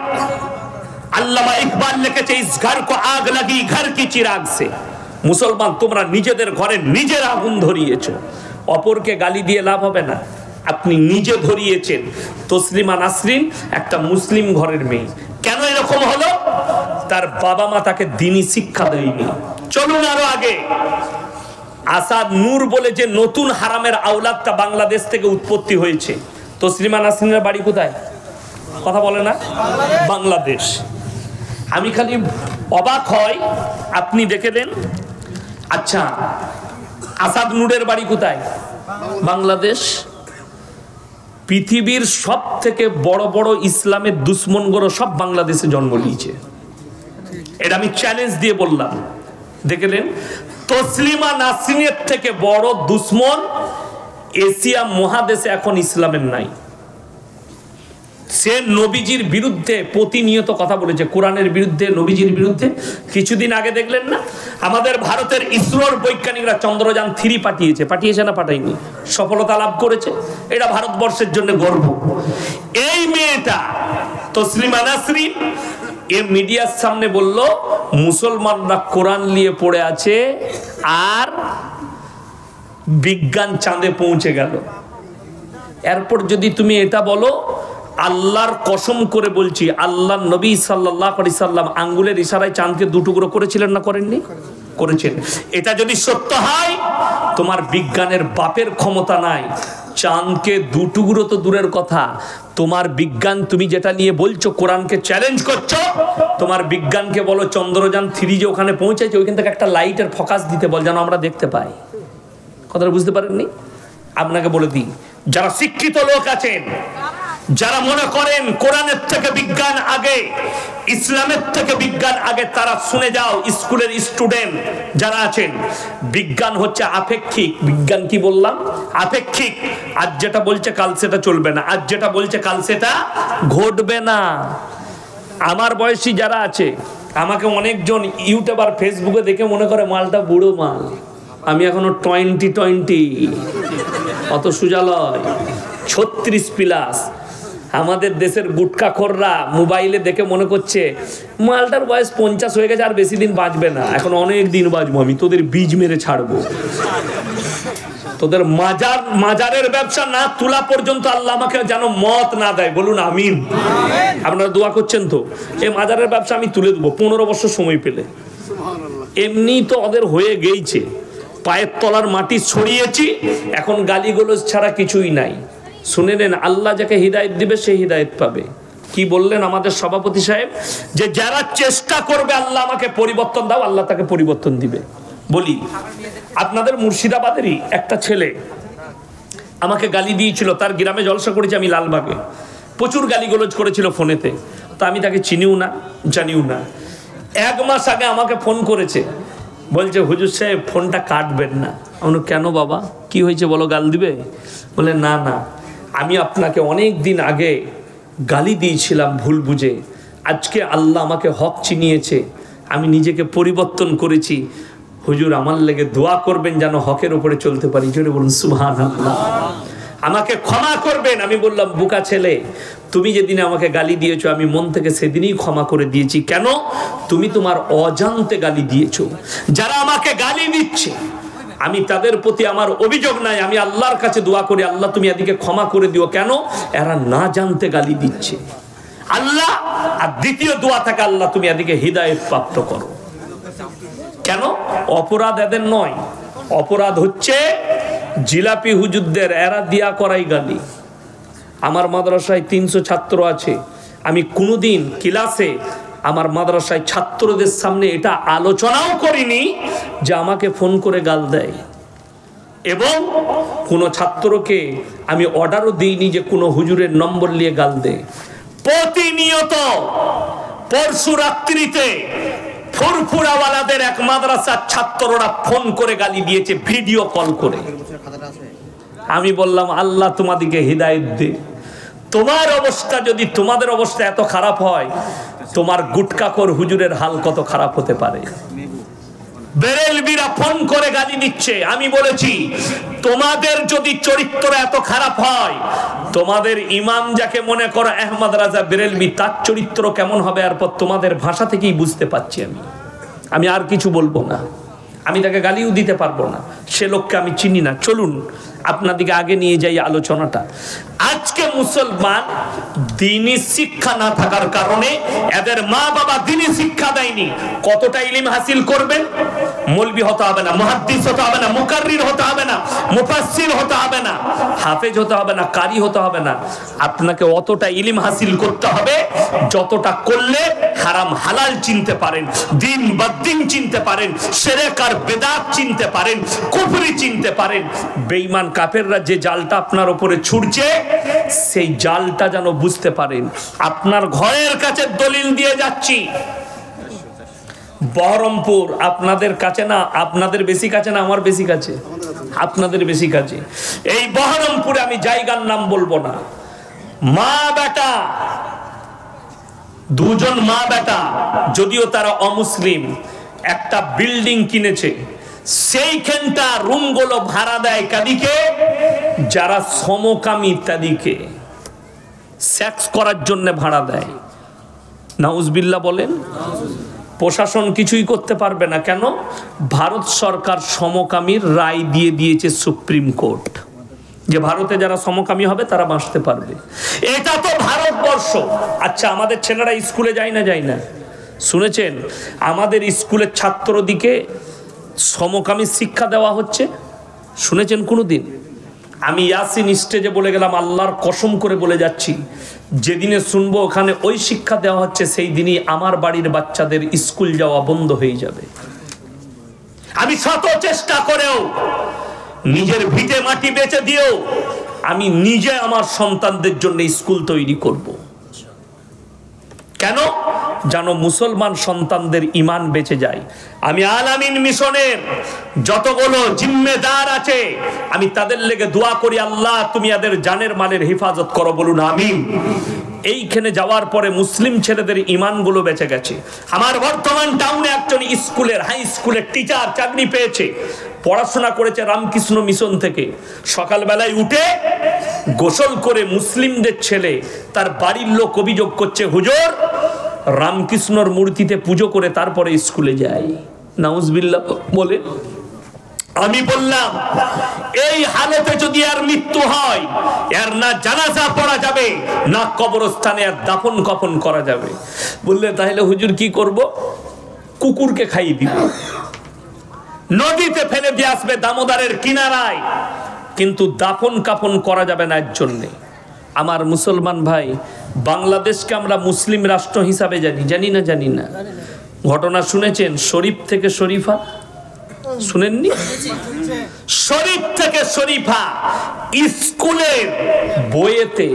আল্লামা ইকবাল লিখেছে, ইস ঘর কো আগ লাগি ঘর কি চিরাগ সে। মুসলমান, তোমরা নিজেদের ঘরে নিজের আগুন ধরিয়েছো, অপরকে গালি দিয়ে লাভ হবে না, আপনি নিজে ধরিয়েছেন। তসলিমা নাসরিন একটা মুসলিম ঘরের মেয়ে। কেন এরকম হলো? তার বাবা মা তাকে দ্বীনি শিক্ষা দেয়নি। চলুন আরো আগে, আসাদ নূর বলে যে নতুন হারামের আওলাদটা বাংলাদেশ থেকে উৎপত্তি হয়েছে, তসলিমা নাসরিনের বাড়ি কোথায়? কথা বলে না? বাংলাদেশ। আমি খালি অবাক হয়, আপনি দেখে দেন। আচ্ছা, আসাদ নূরের বাড়ি কোথায়? বাংলাদেশ। পৃথিবীর সব থেকে বড় বড় ইসলামের দুশ্মনগুলো সব বাংলাদেশে জন্ম নিয়েছে, এটা আমি চ্যালেঞ্জ দিয়ে বললাম। দেখলেন, তসলিমা নাসরিনের থেকে বড় দুশ্মন এশিয়া মহাদেশে এখন ইসলামের নাই। সে নবীজির বিরুদ্ধে প্রতিনিয়ত কথা বলেছে, কোরআনের বিরুদ্ধে, নবীজির বিরুদ্ধে। কিছুদিন আগে দেখলেন না, আমাদের ভারতের ইসরোর বৈজ্ঞানিকরা চন্দ্রযান 3 পাঠিয়েছে না পাঠায়নি? সফলতা লাভ করেছে, এটা ভারতবর্ষের জন্য গর্ব। এই মেয়েটা তসলিমা নাসরিন এ মিডিয়ার সামনে বলল, মুসলমানরা কোরআন নিয়ে পড়ে আছে আর বিজ্ঞান চাঁদে পৌঁছে গেল। এরপর যদি তুমি এটা বলো, আল্লাহর কসম করে বলছি, আল্লাহ নবী সাল্লাল্লাহু আলাইহি সাল্লাম আঙ্গুলের ইশারায় চাঁদকে 2 টুকরো করেছিলেন না করেননি? করেছেন। এটা যদি সত্য হয়, তোমার বিজ্ঞানের বাপের ক্ষমতা নাই। চাঁদকে 2 টুকরো তো দূরের কথা, তোমার বিজ্ঞান, তুমি যেটা নিয়ে বলছো, কোরআনকে চ্যালেঞ্জ করছো, তোমার বিজ্ঞানকে বলো চন্দ্রযান 3 যে ওখানে পৌঁছেছে, ওইখান থেকে একটা লাইটের ফোকাস দিতে বল, যেন আমরা দেখতে পাই। কথাটা বুঝতে পারেননি? আপনাকে বলে দিই, যারা শিক্ষিত লোক আছেন, যারা মনে করেন কোরআনের থেকে বিজ্ঞান আগে, ইসলামের থেকে বিজ্ঞান আগে, তারা শুনে যাও। স্কুলের স্টুডেন্ট যারা আছেন, বিজ্ঞান হচ্ছে আপেক্ষিক। বিজ্ঞান কি বললাম? আপেক্ষিক। আজ যেটা বলছে কাল সেটা চলবে না, আজ যেটা বলছে কাল সেটা ঘটবে না। আমার বয়সী যারা আছে, আমাকে অনেকজন ইউটিউবার ফেসবুকে দেখে মনে করে মালটা বুড়ো মাল। আমি এখনো 20 অত সুজালয় 36+। আমাদের দেশের গুটখাখোররা মোবাইলে দেখে মনে করছে মালটার বয়স 50 হয়ে গেছে, আর বেশি দিন বাঁচবে না, এখন অনেক দিন বাঁচবো, আমি তোদের বীজ মেরে ছাড়বো। তোদের মাজারের ব্যবসা না তোলা পর্যন্ত আল্লাহ আমাকে যেন মত না দেয়, বলুন আমিন। আপনারা দোয়া করছেন তো? এই মাজারের ব্যবসা আমি তুলে দেবো 15 বছর সময় পেলে। এমনি তো ওদের হয়ে গেছে, পায়ের তলার মাটি ছড়িয়েছি, এখন গালিগালাজ ছাড়া কিছুই নাই। শুনে নেন, আল্লাহ যাকে হিদায়েত দিবে সে হিদায়েত পাবে। কি বললেন আমাদের সভাপতি সাহেব? যে যারা চেষ্টা করবে আল্লাহ আমাকে পরিবর্তন দাও, আল্লাহ তাকে পরিবর্তন দিবে। বলি, আপনাদের মুর্শিদাবাদেরই একটা ছেলে আমাকে গালি দিয়েছিল, তার গ্রামে জলসা করেছি আমি লালবাগে, প্রচুর গালিগালাজ করেছিল ফোনেতে। তো আমি তাকে চিনিও না, জানিও না। 1 মাস আগে আমাকে ফোন করেছে, বলছে হুজুর সাহেব ফোনটা কাটবেন না। আমি কেন বাবা, কি হয়েছে বলো, গাল দিবে? বলে না না, আমি আপনাকে অনেক দিন আগে গালি দিয়েছিলাম ভুল বুঝে, আজকে আল্লাহ আমাকে হক চিনিয়েছে, আমি নিজেকে পরিবর্তন করেছি, হুজুর আমার লেগে দোয়া করবেন যেন হকের উপরে চলতে পারি। জোরে বলুন সুবহানাল্লাহ। আমাকে ক্ষমা করবেন। আমি বললাম, বোকা ছেলে, তুমি যেদিন আমাকে গালি দিয়েছো আমি মন থেকে সেদিনই ক্ষমা করে দিয়েছি। কেন? তুমি তোমার অজান্তে গালি দিয়েছো। যারা আমাকে গালি দিচ্ছে আমি তাদের প্রতি আমার অভিযোগ নাই, আমি আল্লাহর কাছে দোয়া করি, আল্লাহ তুমি এদিকে ক্ষমা করে দিও। কেন? এরা না জানতে গালি দিচ্ছে আল্লাহ। আর দ্বিতীয় দোয়া থাকে, আল্লাহ তুমি এদিকে হিদায়েত প্রাপ্ত করো। কেন? অপরাধ এদের নয়, অপরাধ হচ্ছে জিলাপি হুজুরদের, এরা দিয়া করাই গালি। আমার মাদ্রাসায় 300 ছাত্র আছে, আমি কোনোদিন ক্লাসে আমার মাদ্রাসায় ছাত্রদের সামনে এটা আলোচনাও করিনি যে আমাকে ফোন করে গাল দেয়, এবং কোনো ছাত্রকে আমি অর্ডারও দিইনি যে কোনো হুজুরের নম্বর নিয়ে গাল দেয়। প্রতিনিয়ত পরশু রাত্রিতে ফুরফুরাওয়ালাদের এক মাদ্রাসার ছাত্ররা ফোন করে গালি দিয়েছে, ভিডিও কল করে। আমি বললাম, আল্লাহ তোমাদেরকে হিদায়েত দে। তোমার অবস্থা যদি, তোমাদের অবস্থা এত খারাপ হয়, তোমার গুটকাখোর হুজুরের হাল কত খারাপ হতে পারে। বেরেলবিরা ফোন করে গালি দিচ্ছে। আমি বলেছি তোমাদের যদি চরিত্র এত খারাপ হয়, তোমাদের ইমাম যাকে মনে করো আহমদ রাজা বেরেলবি, তার চরিত্র কেমন হবে এরপর তোমাদের ভাষা থেকেই বুঝতে পারছি। আমি আর কিছু বলবো না, আমি তাকে গালিও দিতে পারবো না, সে লোককে আমি চিনি না। চলুন আপনাদিকে আগে নিয়ে যাই আলোচনাটা। আজকে মুসলমান দ্বীনি শিক্ষা না থাকার কারণে এদের মা বাবা দ্বীনি শিক্ষা দেয়নি। কতটা ইলম হাসিল করবেন? মৌলবি হতে হবে না, মুহাদ্দিস হতে হবে না, মুকাররির হতে হবে না, মুফাসসির হতে হবে না, হাফেজ হতে হবে না, কারি হতে হবে না। আপনাকে অতটা ইলম হাসিল করতে হবে যতটা করলে হারাম হালাল চিনতে পারেন, দ্বীন বাদ্দীন চিনতে পারেন, শিরক আর বিদআত চিনতে পারেন, কুফরি চিনতে পারেন। বেঈমান কাফেররা যে জালটা আপনার উপরে ছুড়ছে সেই জালটা যেন বুঝতে পারেন। আপনার ঘরের কাছে দলিল দিয়ে যাচ্ছি, বহরমপুর আপনাদের কাছে না, আপনাদের বেশি কাছে না আমার বেশি কাছে? আপনাদের বেশি কাছে। এই বহরমপুরে আমি জায়গার নাম বলবো না, মা বেটা দুজন মা বেটা, যদিও তারা অমুসলিম, একটা বিল্ডিং কিনেছে। সেইখানটা রুমগুলো ভাড়া দেয় কাদিকে? যারা সমকামী তাদিকে সেক্স করার জন্য ভাড়া দেয়। নাউজুবিল্লাহ বলেন। প্রশাসন কিছুই করতে পারবে না। কেন? ভারত সরকার সমকামীর রায় দিয়ে দিয়েছে সুপ্রিম কোর্ট, যে ভারতে যারা সমকামী হবে তারা বাঁচতে পারবে। এটা তো ভারতবর্ষ। আচ্ছা, আমাদের ছেলেরা স্কুলে যায় না? যায় না। শুনেছেন আমাদের স্কুলের ছাত্রদিকে সমকামী শিক্ষা দেওয়া হচ্ছে? শুনেছেন কোনোদিন? আমি ইয়াসিন স্টেজে বলে গেলাম, আল্লাহর কসম করে বলে যাচ্ছি, যেদিনে শুনবো ওখানে ওই শিক্ষা দেওয়া হচ্ছে সেই দিনই আমার বাড়ির বাচ্চাদের স্কুল যাওয়া বন্ধ হয়ে যাবে। আমি শত চেষ্টা করেও, নিজের ভিটে মাটি বেচে দিয়েও আমি নিজে আমার সন্তানদের জন্য স্কুল তৈরি করব। কেন? যেন মুসলমান সন্তানদের ঈমান বেঁচে যায়। আমি আল আমিন মিশনের যতগুলো জিম্মেদার আছে আমি তাদের লেগে দোয়া করি, আল্লাহ তুমি এদের জানের মালের হেফাজত করো, বলুন আমিন। এইখানে যাওয়ার পরে মুসলিম ছেলেদের ঈমানগুলো বেঁচে গেছে। আমার বর্তমান টাউনে একজন স্কুলের, হাই স্কুলের টিচার চাকরি পেয়েছে, পড়াশোনা করেছে রামকৃষ্ণ মিশন থেকে। সকালবেলায় উঠে গোসল করে মুসলিমদের ছেলে, তার বাড়ির লোক অভিযোগ করছে, হুজুর রামকৃষ্ণর মূর্তিতে পুজো করে তারপরে স্কুলে যায়। নাউজুবিল্লাহ বলে। আমি বললাম এই হালতে যদি আর মৃত্যু হয়, এর না জানাজা পড়া যাবে, না কবরস্থানে আর দাফন কাফন করা যাবে। বললে তাহলে হুজুর কি করব? কুকুরকে খাইয়ে দিব, নদীতে ফেলে দিয়ে আসবে দামোদরের কিনারায়, কিন্তু দাফন কাফন করা যাবে না এর জন্যে। আমার মুসলমান ভাই, বাংলাদেশকে আমরা মুসলিম রাষ্ট্র হিসাবে জানি, জানি না? জানি না। ঘটনা শুনেছেন শরীফ থেকে শরীফা? শুনেননি? শরীফ থেকে শরীফা স্কুলের বইয়েতে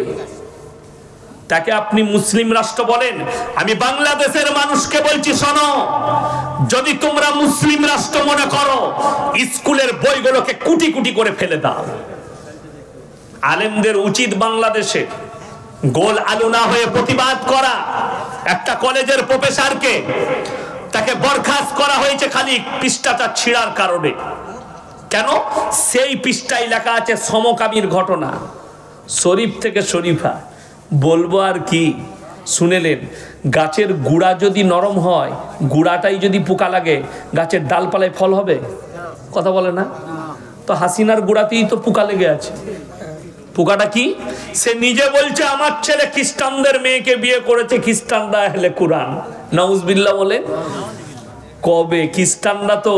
তাকে আপনি মুসলিম রাষ্ট্র বলেন। আমি বাংলাদেশের মানুষকে বলছি, শোনো, যদি তোমরা মুসলিম রাষ্ট্র মনে করো, স্কুলের বইগুলোকে কুটি কুটি করে ফেলে দাও। আলেমদের উচিত বাংলাদেশে গোল আলু না হয়ে প্রতিবাদ করা। একটা কলেজের প্রফেসরকে তাকে বরখাস্ত করা হয়েছে খালি পৃষ্ঠাটা ছিঁড়ার কারণে। কেন? সেই পৃষ্ঠায় লেখা আছে সমকামীর ঘটনা। শরীফ থেকে শরীফা বলবো আর কি? শুনেলেন, গাছের গুড়া যদি নরম হয়, গুড়াটাই যদি পোকা লাগে, গাছের ডালপালায় ফল হবে? কথা বলে না তো? হাসিনার গুড়াতেই তো পোকা লেগে আছে। পোকাটা কি? সে নিজে বলছে আমার ছেলে খ্রিস্টানদের মেয়েকে বিয়ে করেছে, খ্রিস্টানরা আহলে কুরআন। নাউজুবিল্লাহ বলে। কবে? খ্রিস্টানরা তো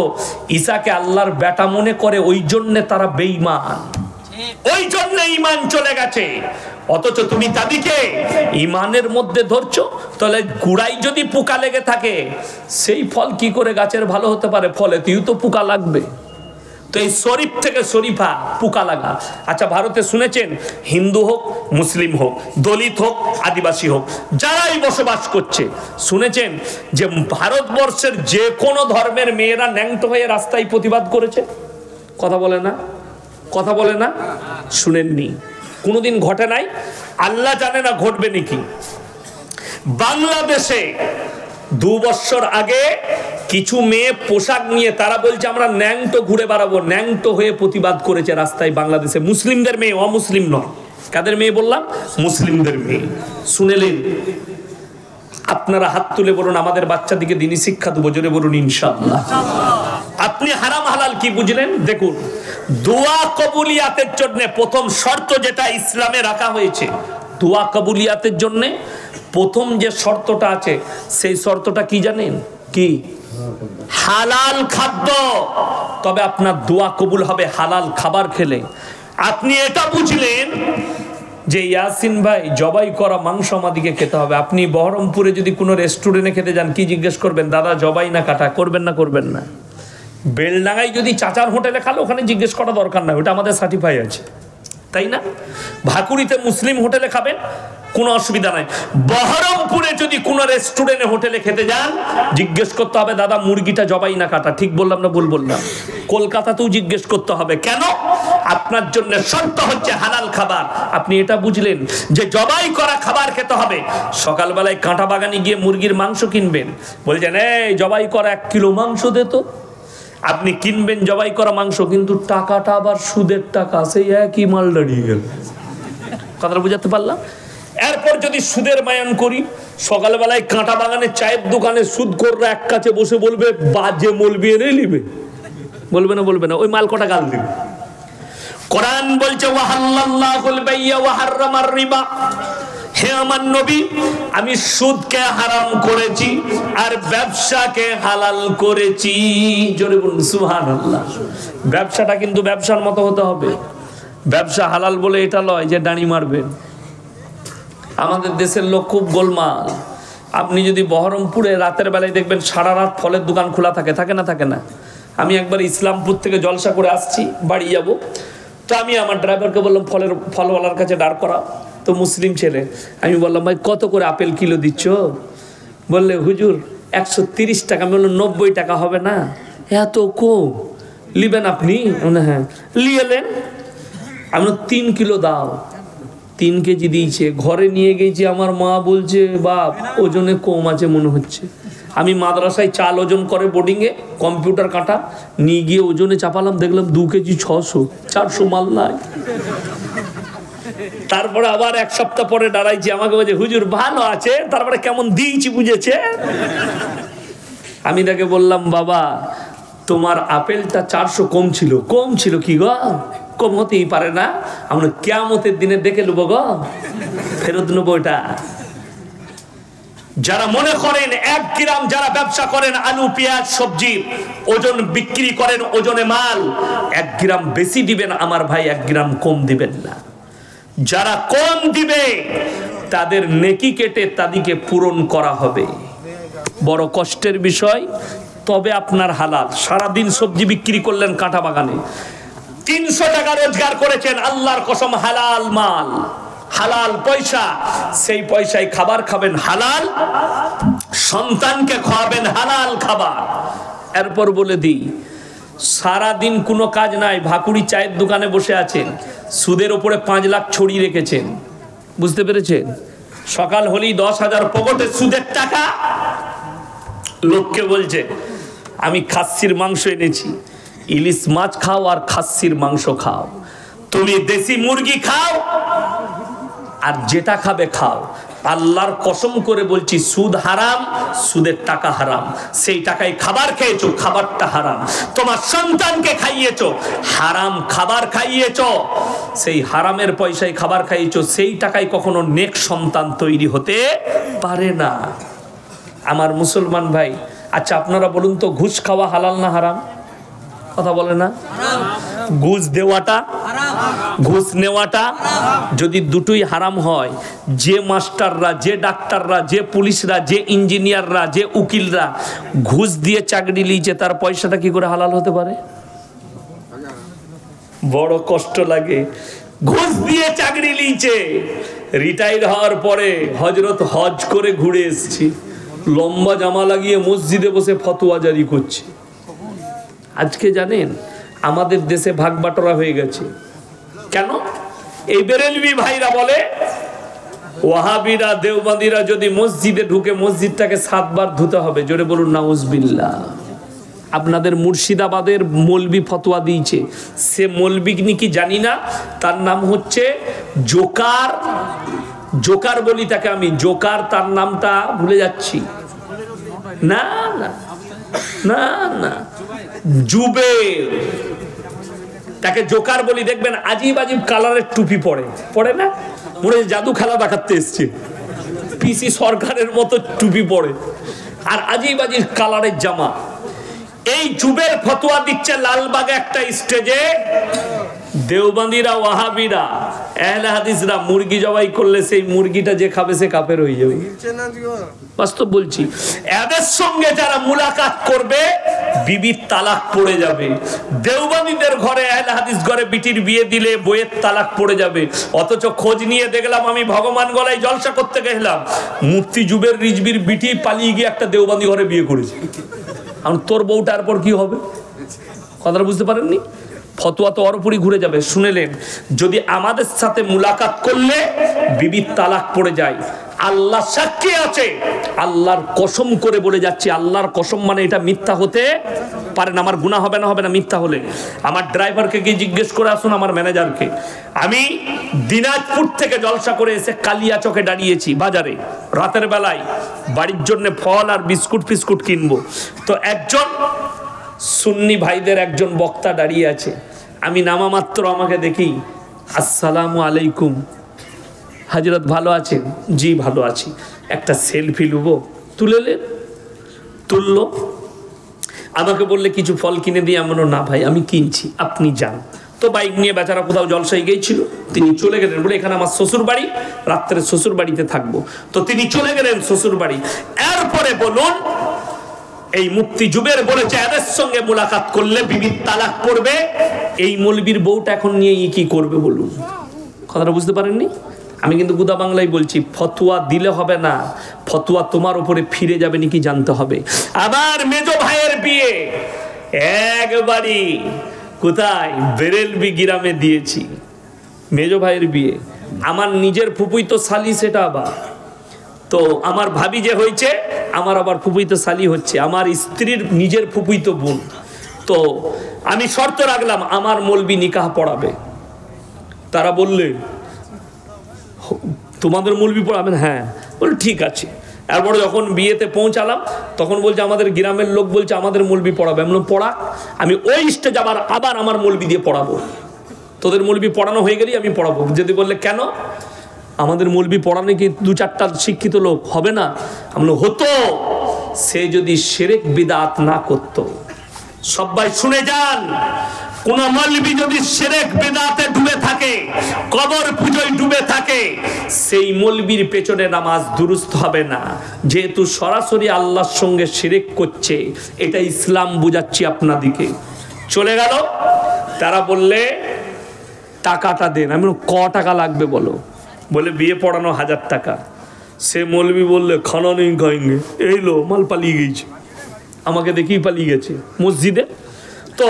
ঈসাকে আল্লাহর বেটা মনে করে, ওই জন্য তারা বেঈমান, ওই জন্য ঈমান চলে গেছে। অথচ তুমি তাদেরকে ঈমানের মধ্যে ধরছো। তাহলে গুড়াই যদি পোকা লেগে থাকে, সেই ফল কি করে গাছের ভালো হতে পারে? ফলেতেও তো পোকা লাগবে। তো এই শরীফ থেকে শরীফা পোকা লাগা। আচ্ছা, ভারতে শুনেছেন হিন্দু হোক, মুসলিম হোক, দলিত হোক, আদিবাসী হোক, যারাই বসবাস করছে, শুনেছেন যে ভারতবর্ষের যে কোনো ধর্মের মেয়েরা ন্যাংটো হয়ে রাস্তায় প্রতিবাদ করেছে? কথা বলে না? কথা বলে না? শুনেননি? কোনোদিন ঘটে নাই? আল্লাহ জানে না ঘটবে নাকি। বাংলাদেশে 2 বছর আগে কিছু মেয়ে পোশাক নিয়ে তারা বলছে আমরা ন্যাংটো ঘুরে বেড়াবো, ন্যাংটো হয়ে প্রতিবাদ করেছে রাস্তায় বাংলাদেশে। মুসলিমদের মেয়ে, অমুসলিম নয়। কাদের মেয়ে বললাম? মুসলিমদের মেয়ে। শুনেলেন? আপনারা হাত তুলে বলুন আমাদের বাচ্চাদিকে দিনী শিক্ষা দেবো, জোরে বলুন ইনশাআল্লাহ। আপনি হারাম হালাল কি বুঝলেন? দেখুন, দোয়া কবুলিয়াতের জন্য প্রথম শর্ত যেটা ইসলামে রাখা হয়েছে, দোয়া কবুলিয়াতের জন্য প্রথম যে শর্তটা আছে সেই শর্তটা কি জানেন? কি? হালাল খাদ্য। তবে আপনার দোয়া কবুল হবে হালাল খাবার খেলে। আপনি এটা বুঝলেন যে ইয়াসিন ভাই জবাই করা মাংস আমাদিকে খেতে হবে। আপনি বহরমপুরে যদি কোনো রেস্টুরেন্টে খেতে যান, কি জিজ্ঞেস করবেন? দাদা জবাই না কাটা? করবেন না? করবেন না? বেলডাঙ্গায় যদি চাচার হোটেলে খালো ওখানে জিজ্ঞেস করা দরকার না, ওটা আমাদের সার্টিফাই আছে, তাই না? ভাকুরিতে মুসলিম হোটেলে খাবেন, কোনো অসুবিধা নাই। বহরমপুরে যদি কোনো রেস্টুরেন্টে হোটেলে খেতে যান জিজ্ঞেস করতে হবে দাদা মুরগিটা জবাই না কাটা? ঠিক বললাম না ভুল বললাম? কলকাতাতেও জিজ্ঞেস করতে হবে। কেন? আপনার জন্য শর্ত হচ্ছে হালাল খাবার। আপনি এটা বুঝলেন যে জবাই করা খাবার খেতে হবে। সকালবেলায় কাঁটা বাগানে গিয়ে মুরগির মাংস কিনবেন, বলছেন এই জবাই করা 1 কিলো মাংস দে তো। আপনি কিনবেন জবাই করা মাংস, কিন্তু টাকাটা আবার সুদের টাকা, সেই একই মাল দাঁড়িয়ে গেল। কথাটা বুঝাতে পারলাম? এরপর যদি সুদের মায়ান করি, সকালবেলায় কাঁটা বাগানে চায়ের দোকানে সুদখোররা এক কাছে বসে বলবে বাজে মলবি এনে নিবে, বলবে না? বলবে না? ওই মাল কটা গাল দিবে। কোরআন বলছে ওয়াহাল্লাল্লাহুল বাইয়া ওয়া হাররামার রিবা, হে আমার নবী আমি সুদকে হারাম করেছি আর ব্যবসাকে হালাল করেছি। জোরে বলুন সুবহানাল্লাহ। ব্যবসাটা কিন্তু ব্যবসার মতো হতে হবে। ব্যবসা হালাল বলে এটা নয় যে দাঁড়ি মারবেন। আমাদের দেশের লোক খুব গোলমাল। আপনি যদি বহরমপুরে রাতের বেলায় দেখবেন সারা রাত ফলের দোকান খোলা থাকে, থাকে না? থাকে না? আমি একবার ইসলামপুর থেকে জলসা করে আসছি, বাড়ি যাব, তো আমি আমার ড্রাইভারকে বললাম ফলওয়ালার কাছে দাঁড় করা। তো মুসলিম ছেলে, আমি বললাম ভাই কত করে আপেল কিলো দিচ্ছ? বললে হুজুর 130 টাকা। আমি বললাম 90 টাকা হবে না? এত কম লিবেন আপনি? হ্যাঁ। লিয়েলেন। আমি 3 কিলো দাও। 3 কেজি দিয়েছে। ঘরে নিয়ে গেছি, আমার মা বলছে বাপ ওজনে কম আছে মনে হচ্ছে। আমি মাদ্রাসায় চাল ওজন করে বোর্ডিংয়ে, কম্পিউটার কাটা নিয়ে গিয়ে ওজনে চাপালাম, দেখলাম 2 কেজি 600, 400 মাল নাই। তারপরে আবার 1 সপ্তাহ পরে দাঁড়াইছি, আমাকে বলছে হুজুর ভালো আছে, তারপরে কেমন দিয়েছি বুঝেছে। আমি তাকে বললাম বাবা তোমার আপেলটা 400 কম ছিল। কম ছিল কি গো? কম হতেই পারে না। আমরা কিয়ামতের দিনে দেখে নেবো গো, ফেরত নেবো এটা। যারা মনে করেন 1 গ্রাম, যারা ব্যবসা করেন আলু পেঁয়াজ সবজি ওজন বিক্রি করেন, ওজনে মাল 1 গ্রাম বেশি দিবেন আমার ভাই, 1 গ্রাম কম দিবেন না। যারা কম দিবে তাদের নেকি কেটে তাদেরকে পূরণ করা হবে। বড় কষ্টের বিষয়, তবে আপনার হালাল। সারাদিন সবজি বিক্রি করলেন কাঁটা বাগানে, 300 টাকা রোজগার করেছেন, আল্লাহর কসম হালাল মাল, হালাল পয়সা। সেই পয়সায় খাবার খাবেন হালাল, সন্তানকে খাওয়াবেন হালাল খাবার। এরপর বলে দিই, সারাদিন কোনো কাজ নাই, ভাকুড়ি চায়ের দোকানে বসে আছেন, সুদের ওপরে 5 লাখ ছড়িয়ে রেখেছেন। বুঝতে পেরেছেন? সকাল হলেই 10,000 পকেটে সুদের টাকা। লোককে বলছে আমি খাসির মাংস এনেছি, ইলিশ মাছ খাও আর খাসির মাংস খাও, তুমি দেশি মুরগি খাও আর যেটা খাবে খাও। আল্লাহর কসম করে বলছি সুদ হারাম, সুদের টাকা হারাম। সেই টাকায় খাবার খেয়েছো, খাবারটা হারাম। তোমার সন্তানকে খাইয়েছো, হারাম খাবার খাইয়েছো। সেই হারামের পয়সায় খাবার খাইয়েছো, সেই টাকায় কখনো নেক সন্তান তৈরি হতে পারে না। আমার মুসলমান ভাই, আচ্ছা আপনারা বলুন তো ঘুষ খাওয়া হালাল না হারাম? কথা বলে না? ঘুষ দেওয়াটা, ঘুষ নেওয়াটা, যদি দুটোই হারাম হয়, যে মাস্টাররা, যে ডাক্তাররা, যে পুলিশরা, যে ইঞ্জিনিয়াররা, যে উকিলরা ঘুষ দিয়ে চাকরি লিয়েছে, তার পয়সাটা কি করে হালাল হতে পারে? বড় কষ্ট লাগে। ঘুষ দিয়ে চাকরি লিয়েছে, রিটায়ার হওয়ার পরে হজরত হজ করে ঘুরে এসেছি, লম্বা জামা লাগিয়ে মসজিদে বসে ফতোয়া জারি করছে। আজকে জানেন আমাদের দেশে ভাগ বাটোয়ারা হয়ে গেছে। কেন? এই বেরেলভি ভাইরা বলে ওয়াহাবিরা দেওবন্দিরা যদি মসজিদে ঢুকে মসজিদটাকে 7 বার ধুতে হবে, জোরে বলুন নাউজুবিল্লাহ। আপনাদের মুর্শিদাবাদের মৌলবি ফতোয়া দিয়েছে, সে মৌলবি কি জানি না, তার নাম হচ্ছে জোকার, জোকার বলি তাকে আমি, জোকার তার নামটা ভুলে যাচ্ছি, না না না না জুবের, তাকে জোকার বলি। দেখবেন আজিব আজিব কালারের টুপি পরে না, মনে হয় জাদু খেলা দেখাতে এসছে, পিসি সরকারের মতো টুপি পরে আর আজিব আজিব কালারের জামা। এই জুবের ফতোয়া দিচ্ছে লালবাগে একটা স্টেজে, দেওবন্দিরা ওয়াহাবিরা আহলে হাদিসরা মুরগি জবাই করলে সেই মুরগিটা যে খাবে সে কাফের হয়ে যাবে। বাস্তব বলছি, এদের সঙ্গে যারা মুলাকাত করবে বিবির তালাক পড়ে যাবে। দেওবন্দিদের ঘরে আহলে হাদিস ঘরে বিটির বিয়ে দিলে বইয়ের তালাক পড়ে যাবে। অথচ খোঁজ নিয়ে দেখলাম, আমি ভগবান গলায় জলসা করতে গেলাম, মুফতি জুবের রিজবির বিটি পালিয়ে গিয়ে একটা দেওবন্দি ঘরে বিয়ে করেছে। আর তোর বউটার পর কি হবে? কথাটা বুঝতে পারেননি? ফতোয়া তো ওর উপরই ঘুরে যাবে। শুনেলেন, যদি আমাদের সাথে মুলাকাত করলে বিবির তালাক পড়ে যায়, আল্লাহ সাক্ষী আছে, আল্লাহর কসম করে বলে যাচ্ছি, আল্লাহর কসম মানে এটা মিথ্যা হতে পারে না। আমার গুনাহ হবে না মিথ্যা হলে? আমার ড্রাইভারকে গিয়ে জিজ্ঞেস করে আসুন, আমার ম্যানেজারকে। আমি দিনাজপুর থেকে জলসা করে এসে কালিয়াচকে দাঁড়িয়েছি বাজারে, রাতের বেলায় বাড়ির জন্য ফল আর বিস্কুট ফিস্কুট কিনবো। তো একজন সুন্নি ভাইদের একজন বক্তা দাঁড়িয়ে আছে, আমি নামা মাত্র আমাকে দেখি, আসসালামু আলাইকুম হাজরত, ভালো আছেন? জি ভালো আছি, একটা সেলফি নেবো। তুললো, আমাকে বললে কিছু ফল কিনে দিয়ে। আমি না ভাই আমি কিনছি, আপনি যান। তো বাইক নিয়ে বেচারা কোথাও জলসায় গিয়েছিল, তিনি চলে গেলেন, বলে এখানে আমার শ্বশুর বাড়ি, রাত্রে শ্বশুর বাড়িতে থাকবো। তো তিনি চলে গেলেন শ্বশুর বাড়ি। এরপরে বলুন, এই মুফতি জুবের বলেছে এদের সঙ্গে মুলাকাত করলে বিবির তালাক পড়বে, এই মৌলবীর বউটা এখন নিয়ে কি করবে বলুন? কথাটা বুঝতে পারেননি? আমি কিন্তু গুদা বাংলায় বলছি, ফতোয়া দিলে হবে না, ফতোয়া তোমার উপরে ফিরে যাবে নাকি জানতে হবে। আবার মেজো ভাইয়ের বিয়ে একবারই কোথায় বেরেলবি গ্রামে দিয়েছি, মেজো ভাইয়ের বিয়ে। আমার নিজের ফুপুই তো শালি, সেটা আবার তো আমার ভাবি যে হয়েছে, আমার আবার ফুপুই তো শালি হচ্ছে, আমার স্ত্রীর নিজের ফুপুই তো বোন। তো আমি শর্ত রাখলাম আমার মৌলবি নিকাহ পড়াবে। তারা বললে তোমাদের মৌলবি পড়াবেন? হ্যাঁ। বলে ঠিক আছে। এরপরে যখন বিয়েতে পৌঁছালাম তখন বলছে আমাদের গ্রামের লোক বলছে আমাদের মৌলবি পড়াবে। আমি বললাম পড়া, আমি ওই স্টেজ আবার আমার মৌলবি দিয়ে পড়াবো। তোদের মৌলবি পড়ানো হয়ে গেলেই আমি পড়াবো। যদি বললে কেন, আমাদের মৌলবি পড়ানো কি 2-4টা শিক্ষিত লোক হবে না? আমরা হতো, সে যদি শিরক বিদআত না করত। সবাই শুনে যান, কোন মৌলবি যদি শিরক বিদআতে ডুবে থাকে, কবর পূজায় ডুবে থাকে, সেই মৌলবির পেছনে নামাজ দুরুস্ত হবে না, যেহেতু সরাসরি আল্লাহর সঙ্গে শিরক করছে। এটা ইসলাম বুঝাচ্ছি আপনাদিকে। চলে গেল, তারা বললে টাকাটা দেন। আমি ক টাকা লাগবে বলো? বলে বিয়ে পড়ানো 1000 টাকা। সে মৌলবি বললে খানা নেই খাएंगे, এই লো মাল পালিয়ে গেছে, আমাকে দেখেই পালিয়ে গেছে মসজিদে। তো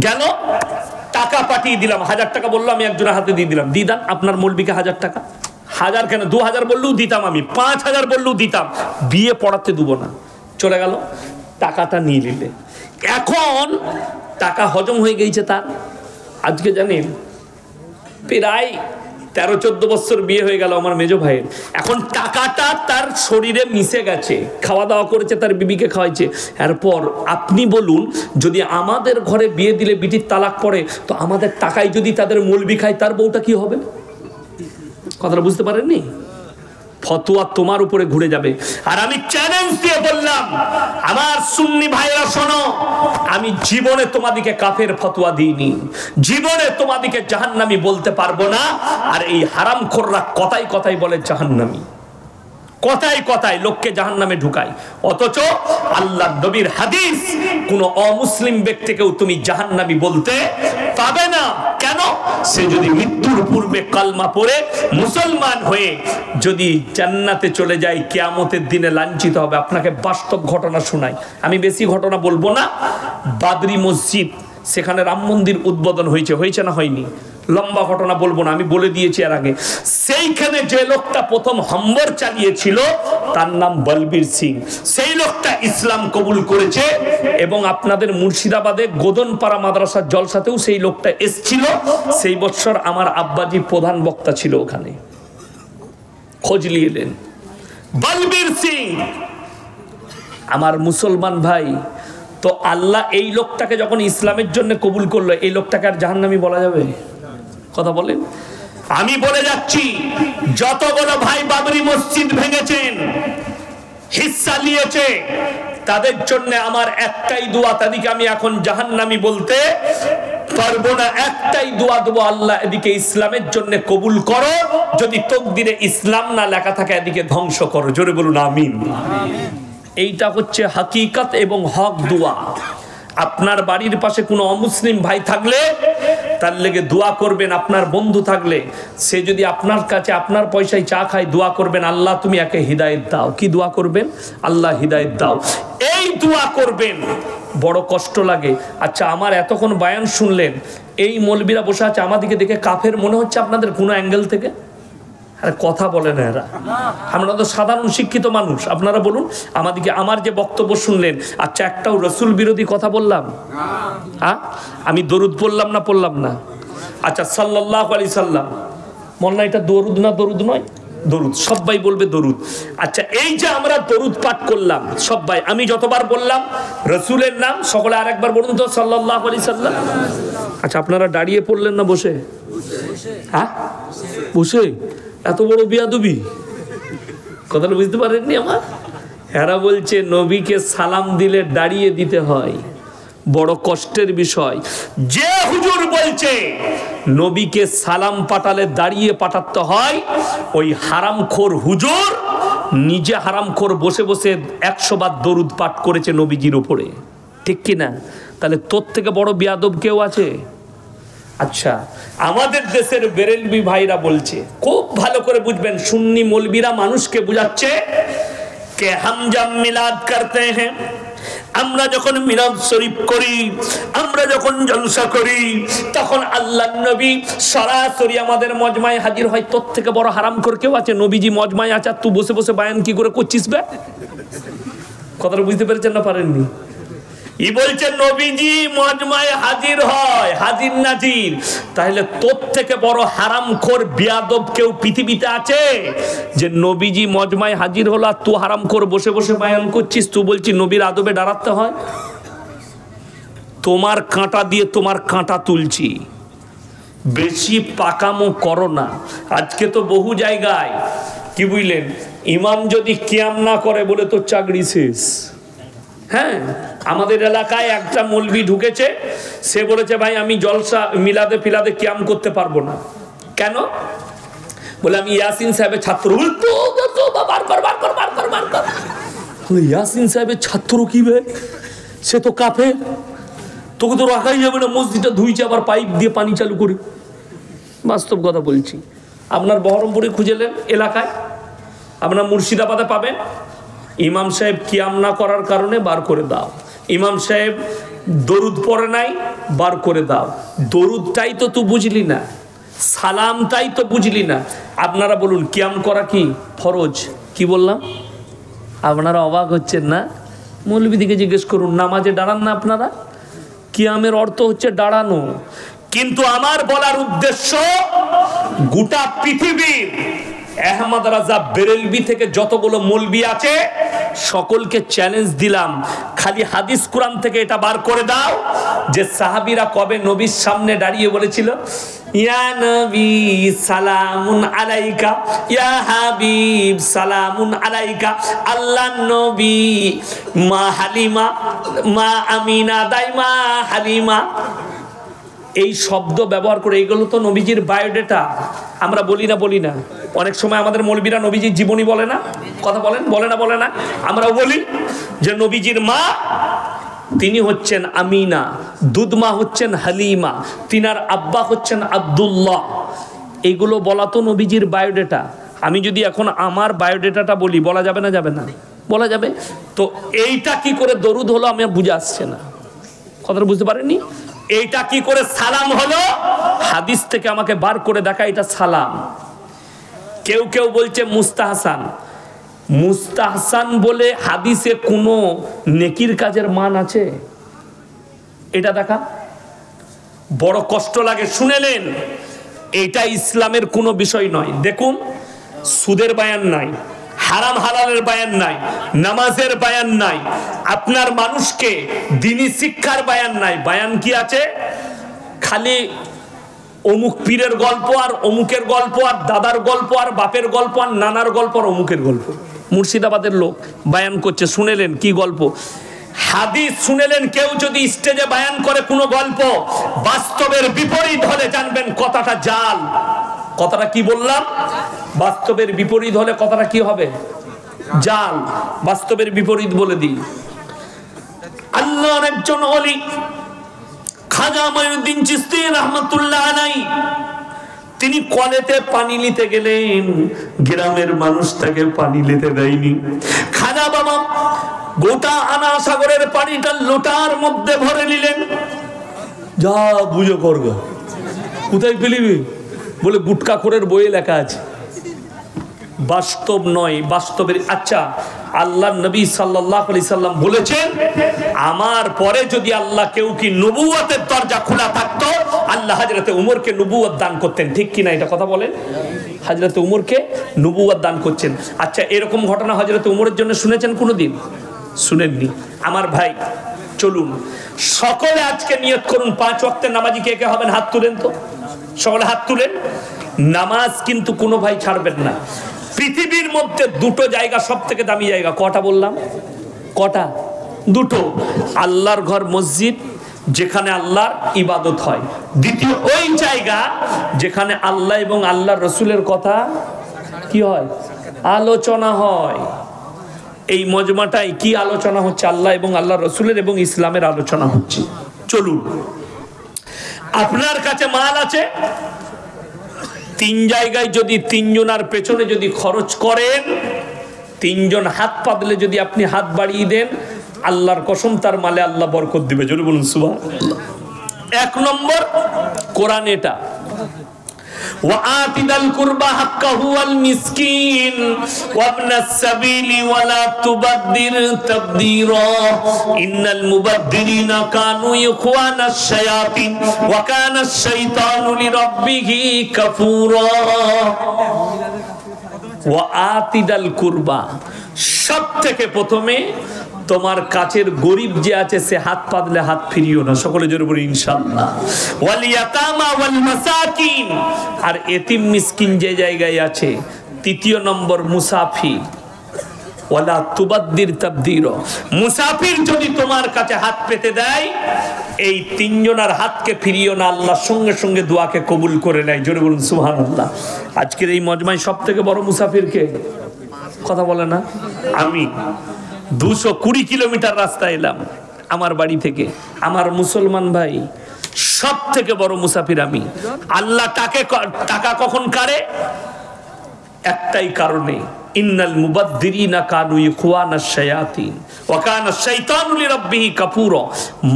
গেল, টাকা পাঠিয়ে দিলাম, 1000 টাকা বললো, আমি একজনের হাতে দিয়ে দিলাম, দিদান আপনার মৌলবিকে 1000 টাকা। 1000 কেন, 2000 বললেও দিতাম, আমি 5000 বললেও দিতাম, বিয়ে পড়াতে দেবো না। চলে গেল, টাকাটা নিয়ে নিলে। এখন টাকা হজম হয়ে গেছে তার। আজকে জানেন প্রায় 13-14 বছর বিয়ে হয়ে গেল আমার মেজো ভাইয়ের। এখন টাকাটা তার শরীরে মিশে গেছে, খাওয়া দাওয়া করেছে, তার বিবিকে খাওয়াইছে। এরপর আপনি বলুন, যদি আমাদের ঘরে বিয়ে দিলে বিটির তালাক পড়ে, তো আমাদের টাকায় যদি তাদের মৌলবি খায়, তার বউটা কি হবে? কথাটা বুঝতে পারেননি? ফতোয়া তোমার উপরে ঘুরে যাবে। আর আমি চ্যালেঞ্জ দিয়ে বললাম, আমার সুন্নি ভাইরা শোনো, আমি জীবনে তোমাদিকে কাফের ফতোয়া দিইনি, জীবনে তোমাদিকে জাহান্নামী বলতে পারবো না। আর এই হারামখোররা কথাই কথাই বলে জাহান্নামী, কথায় কথায় লোককে জাহান্নামে ঢুকায়। অথচ আল্লাহর নবীর হাদিস, কোন অমুসলিম ব্যক্তিকেও তুমি জাহান্নামী বলতে পাবে না। কেন? সে যদি মৃত্যুর পূর্বে কালমা পড়ে মুসলমান হয়ে যদি জান্নাতে চলে যায়, কিয়ামতের দিনে লাঞ্ছিত হবে। আপনাকে বাস্তব ঘটনা শোনাই, আমি বেশি ঘটনা বলবো না। বাবরি মসজিদ, সেখানে রাম মন্দির উদ্বোধন হয়েছে না হয়নি? লম্বা ঘটনা বলবো না, আমি বলে দিয়েছি এর আগে। সেইখানে যে লোকটা প্রথম হামবর চালিয়েছিল তার নাম বলবীর সিং। সেই লোকটা ইসলাম কবুল করেছে এবং আপনাদের মুর্শিদাবাদে গোদনপাড়া মাদ্রাসার জলসাতেও সেই লোকটা এসেছিল। সেই বছর আমার আব্বাজি প্রধান বক্তা ছিল ওখানে, খোঁজ নিয়ে এলেন। বলবীর সিং আমার মুসলমান ভাই, তো আল্লাহ এই লোকটাকে যখন ইসলামের জন্য কবুল করলো, এই লোকটাকে আর জাহান্নামী বলা যাবে? কথা বলেন। আমি বলে যাচ্ছি, যতগুলো ভাই বাবরি মসজিদ ভেঙেছেন, হিস্সা নিয়েছে, তাদের জন্য আমার একটাই দোয়া, তাদেরকে আমি এখন জাহান্নামী বলতে পারবো না। একটাই দোয়া দেবো, আল্লাহ এদিকে ইসলামের জন্য কবুল করো, যদি তকদিরে ইসলাম না লেখা থাকে এদিকে ধ্বংস করো। জোরে বলুন আমিন। এইটা হচ্ছে হাকিকত এবং হক দোয়া। আপনার বাড়ির পাশে কোনো অমুসলিম ভাই থাকলে তার লেগে দোয়া করবেন। আপনার বন্ধু থাকলে সে যদি আপনার কাছে আপনার পয়সায় চা খায়, দোয়া করবেন আল্লাহ তুমি একে হিদায়েত দাও। কি দোয়া করবেন? আল্লাহ হিদায়েত দাও, এই দোয়া করবেন। বড় কষ্ট লাগে। আচ্ছা, আমার এতক্ষণ বয়ান শুনলেন, এই মৌলবীরা বসে আছে, আমাদেরকে দেখে কাফের মনে হচ্ছে আপনাদের কোনো অ্যাঙ্গেল থেকে? আরে কথা বলে না এরা, আমরা তো সাধারণ শিক্ষিত মানুষ। আপনারা বলুন আমাদেরকে, আমার যে বক্তব্য শুনলেন, আচ্ছা একটাও রসুল বিরোধী কথা বললাম? হ্যাঁ, আমি দরুদ পড়লাম না পড়লাম না? আচ্ছা সাল্লাল্লাহু আলাইহি সাল্লাম, মনে না এটা দরুদ না? দরুদ নয়? দরুদ, সবাই বলবে দরুদ। আচ্ছা, এই যে আমরা দরুদ পাঠ করলাম সবাই, আমি যতবার বললাম রসুলের নাম, সকলে আরেকবার বলুন তো সাল্লাল্লাহু আলাইহি সাল্লাম। আচ্ছা, আপনারা দাঁড়িয়ে পড়লেন না বসে? হ্যাঁ বসে? এত বড় বিয়াদবি, কথাটা বুঝতে পারেননি আমার? এরা বলছে নবীকে সালাম দিলে দাঁড়িয়ে দিতে হয়, বড় কষ্টের বিষয়। যে হুজুর বলছে নবীকে সালাম পাঠালে দাঁড়িয়ে পাঠাতে হয়, ওই হারামখোর হুজুর নিজে হারামখোর বসে বসে 100 বার দরুদ পাঠ করেছে নবীজির উপরে, ঠিক কি না? তাহলে তোর থেকে বড় বিয়াদব কেউ আছে? আচ্ছা, আমাদের দেশের বেরেলভি ভাইরা বলছে, খুব ভালো করে বুঝবেন, সুন্নি মৌলবীরা মানুষকে বুঝাচ্ছে কে হাম জব মিলাদ করতে হ্যাঁ, আমরা যখন মিলাদ শরীফ করি, আমরা যখন জলসা করি, তখন আল্লাহর নবী সরাসরি আমাদের মজমায় হাজির হয়। তোর থেকে বড় হারামখোর কেউ আছে? নবীজি মজমায় আছে, তুই বসে বসে বায়ান কি করে করছিস বে? কথাটা বুঝতে পেরেছেন না পারেননি? ই বলছে নবীজি মজমায় হাজির হয়, হাজির নাজির। তাহলে তোর থেকে বড় হারামখোর বিয়াদব কেউ পৃথিবীতে আছে যে নবীজি মজমায় হাজির হলো আর তুই হারামখোর বসে বসে বায়ান করছিস? তুই বলছিস নবীর আদবে দাঁড়াতে হয়? তোমার কাঁটা দিয়ে তোমার কাঁটা তুলছি, বেশি পাকামো করো না। আজকে তো বহু জায়গায় কি বুঝলেন, ইমাম যদি কিয়াম না করে বলে তোর চাকরি শেষ। হ্যাঁ, আমাদের এলাকায় একটা মৌলবি ঢুকেছে, সে বলেছে ভাই আমি জলসা মিলাদে ফিলাদে কিয়াম করতে পারবো না। কেন? বলে আমি ইয়াসিন সাহেবের ছাত্র। ইয়াসিন সাহেবের ছাত্র কি বে? সে তো কাফের, তোকে তো রাখাই যাবে না। মসজিদটা ধুইছে, আবার পাইপ দিয়ে পানি চালু করে। বাস্তব কথা বলছি। আপনার বহরমপুরে খুঁজেলেন এলাকায়, আপনার মুর্শিদাবাদে পাবেন, ইমাম সাহেব কিয়াম না করার কারণে বার করে দাও। ইমাম সাহেব দরুদ পড়ে নাই, বার করে দাও। দরুদটাই তো তুই বুঝলি না, সালামটাই তো বুঝলি না। আপনারা বলুন কিয়াম করা কি ফরজ? কি বললাম? আপনারা অবাক হচ্ছেন না? মৌলবীদিকে জিজ্ঞেস করুন, নামাজে দাঁড়ান না আপনারা? কিয়ামের অর্থ হচ্ছে দাঁড়ানো। কিন্তু আমার বলার উদ্দেশ্য, গোটা পৃথিবীর আহমদ রাজা বেরেলভি থেকে যতগুলো মৌলবি আছে সকলকে চ্যালেঞ্জ দিলাম, খালি হাদিস কোরআন থেকে এটা বার করে দাও যে সাহাবীরা কবে নবীর সামনে দাঁড়িয়ে বলেছিল ইয়া নবী সালামুন আলাইকা, ইয়া হাবিব সালামুন আলাইকা। আল্লাহ নবী মা হালিমা, মা আমিনা দাইমা হালিমা, এই শব্দ ব্যবহার করে। এইগুলো তো নবীজির বায়োডেটা। আমরা বলি না? অনেক সময় আমাদের মৌলবীরা নবীজির জীবনী বলে না, কথা বলেন, বলে না? আমরা বলি যে নবীজির মা তিনি হচ্ছেন আমিনা, দুধমা হচ্ছেন হালিমা, তিনার আব্বা হচ্ছেন আব্দুল্লাহ। এইগুলো বলা তো নবীজির বায়োডেটা। আমি যদি এখন আমার বায়োডেটাটা বলি, বলা যাবে না? যাবে না? বলা যাবে। তো এইটা কি করে দরুদ হলো আমি বুঝে আসছে না, কথাটা বুঝতে পারেননি? এইটা কি করে সালাম হলো? হাদিস থেকে আমাকে বার করে দেখা এটা সালাম। কেউ কেউ বলছে মুস্তাহসান। মুস্তাহসান বলে হাদিসে কোনো নেকির কাজের মান আছে? এটা দেখা বড় কষ্ট লাগে। শুনেলেন, এটা ইসলামের কোনো বিষয় নয়। দেখুন, সুদের বায়ান নাই, হারাম হালালের বায়ান নাই, নামাজের বায়ান নাই, আপনার মানুষকে দ্বীনি শিক্ষার বায়ান নাই। বায়ান কি আছে? খালি অমুক পীরের গল্প আর অমুকের গল্প আর দাদার গল্প আর বাপের গল্প আর নানার গল্প আর অমুকের গল্প। মুর্শিদাবাদের লোক বায়ান করছে, শুনেলেন কি গল্প? হাদিস শুনেলেন। কেউ যদি স্টেজে বায়ান করে কোনো গল্প বাস্তবের বিপরীত হলে জানবেন কথাটা জাল। কথাটা কি বললাম? বাস্তবের বিপরীত হলে কথাটা কি হবে? জাল। বাস্তবের বিপরীত বলে দিই। আল্লাহর একজন ওলি খাজা মঈনুদ্দিন চিশতি রাহমাতুল্লাহ আলাইহি, তিনি কলেতে পানি নিতে গেলেন, গ্রামের মানুষ তাকে পানি নিতে দেয়নি। খাজা বাবা গোটা আনা সাগরের পানিটা লোটার মধ্যে ভরে নিলেন। যা বুঝো করগা, কোথায় ফেলিবি? বলে গুটকাখোরের বইয়ে লেখা আছে। বাস্তব নয়, বাস্তবের। আচ্ছা, আল্লাহ নবী সাল্লাল্লাহু আলাইহি সাল্লাম বলেছেন, আমার পরে যদি আল্লাহ কেউ কি নবুয়তের দরজা খোলা থাকতো, আল্লাহ হযরতে উমরকে নবুয়ত দান করতেন। ঠিক কি না? এটা কথা বলেন। হযরতে উমরকে নবুয়ত দান করছেন। আচ্ছা, এরকম ঘটনা হযরতে উমরের জন্য শুনেছেন কোনোদিন? শুনেননি। আমার ভাই, চলুন সকলে আজকে নিয়ত করুন, 5 ওয়াক্তের নামাজি কে কে হবেন? হাত তুলেন তো, সকলে হাত তুলেন। নামাজ কিন্তু কোনো ভাই ছাড়বেন না। পৃথিবীর মধ্যে দুটো জায়গা সব থেকে দামি জায়গা। কটা বললাম? কটা? দুটো। আল্লাহর ঘর মসজিদ, যেখানে আল্লাহর ইবাদত হয়। দ্বিতীয় ওই জায়গা যেখানে আল্লাহ এবং আল্লাহর রসুলের কথা কি হয়? আলোচনা হয়। এই মজমাটাই কি আলোচনা হচ্ছে? আল্লাহ এবং আল্লাহ রসুলের এবং ইসলামের আলোচনা হচ্ছে। চলুন, আপনার কাছে মাল আছে, 3 জায়গায় যদি 3 জনের পেছনে যদি খরচ করেন, 3 জন হাত পাতলে যদি আপনি হাত বাড়িয়ে দেন, আল্লাহর কসম তার মালে আল্লাহ বরকত দিবে। জোরে বলুন সুবহানাল্লাহ। 1 নম্বর কোরআন এটা, وآتِ ذا القربى حقه والمسكين وابن السبيل ولا تبذر تبذيرا إن المبذرين كانوا إخوان الشياطين وكان الشيطان لربه كفورا وآتِ ذا القربى। সব থেকে প্রথমে তোমার কাছের গরিব যে আছে সে হাত পাতলে হাত ফিরিও না। সকলে জোরে বলি ইনশাআল্লাহ। ওয়াল ইয়াতামা ওয়াল মাসাকিন, আর এতিম মিসকিন যে জায়গায় আছে। 3 নম্বর মুসাফির, ওয়ালা তুবাদ্দির তাবদীরা। মুসাফির যদি তোমার কাছে হাত পেতে দেয়, এই 3 জনের হাতকে ফিরিও না, আল্লাহর সঙ্গে সঙ্গে দোয়াকে কবুল করে নেয়। জোরে বলুন সুবহানাল্লাহ। আজকের এই মজমায় সব থেকে বড় মুসাফির কে? কথা বলে না? আমি 220 কিলোমিটার রাস্তা এলাম আমার বাড়ি থেকে। আমার মুসলমান ভাই, সব থেকে বড় মুসাফির আমি। আল্লাহ টাকা কখন কাড়ে? একটাই কারণে, ইন্নাল মুবাদ্দিরিনা কানু ইখওয়ানাশ শায়াতিন ওয়া কানা শাইতানু লিরাব্বিহি কাফুরা।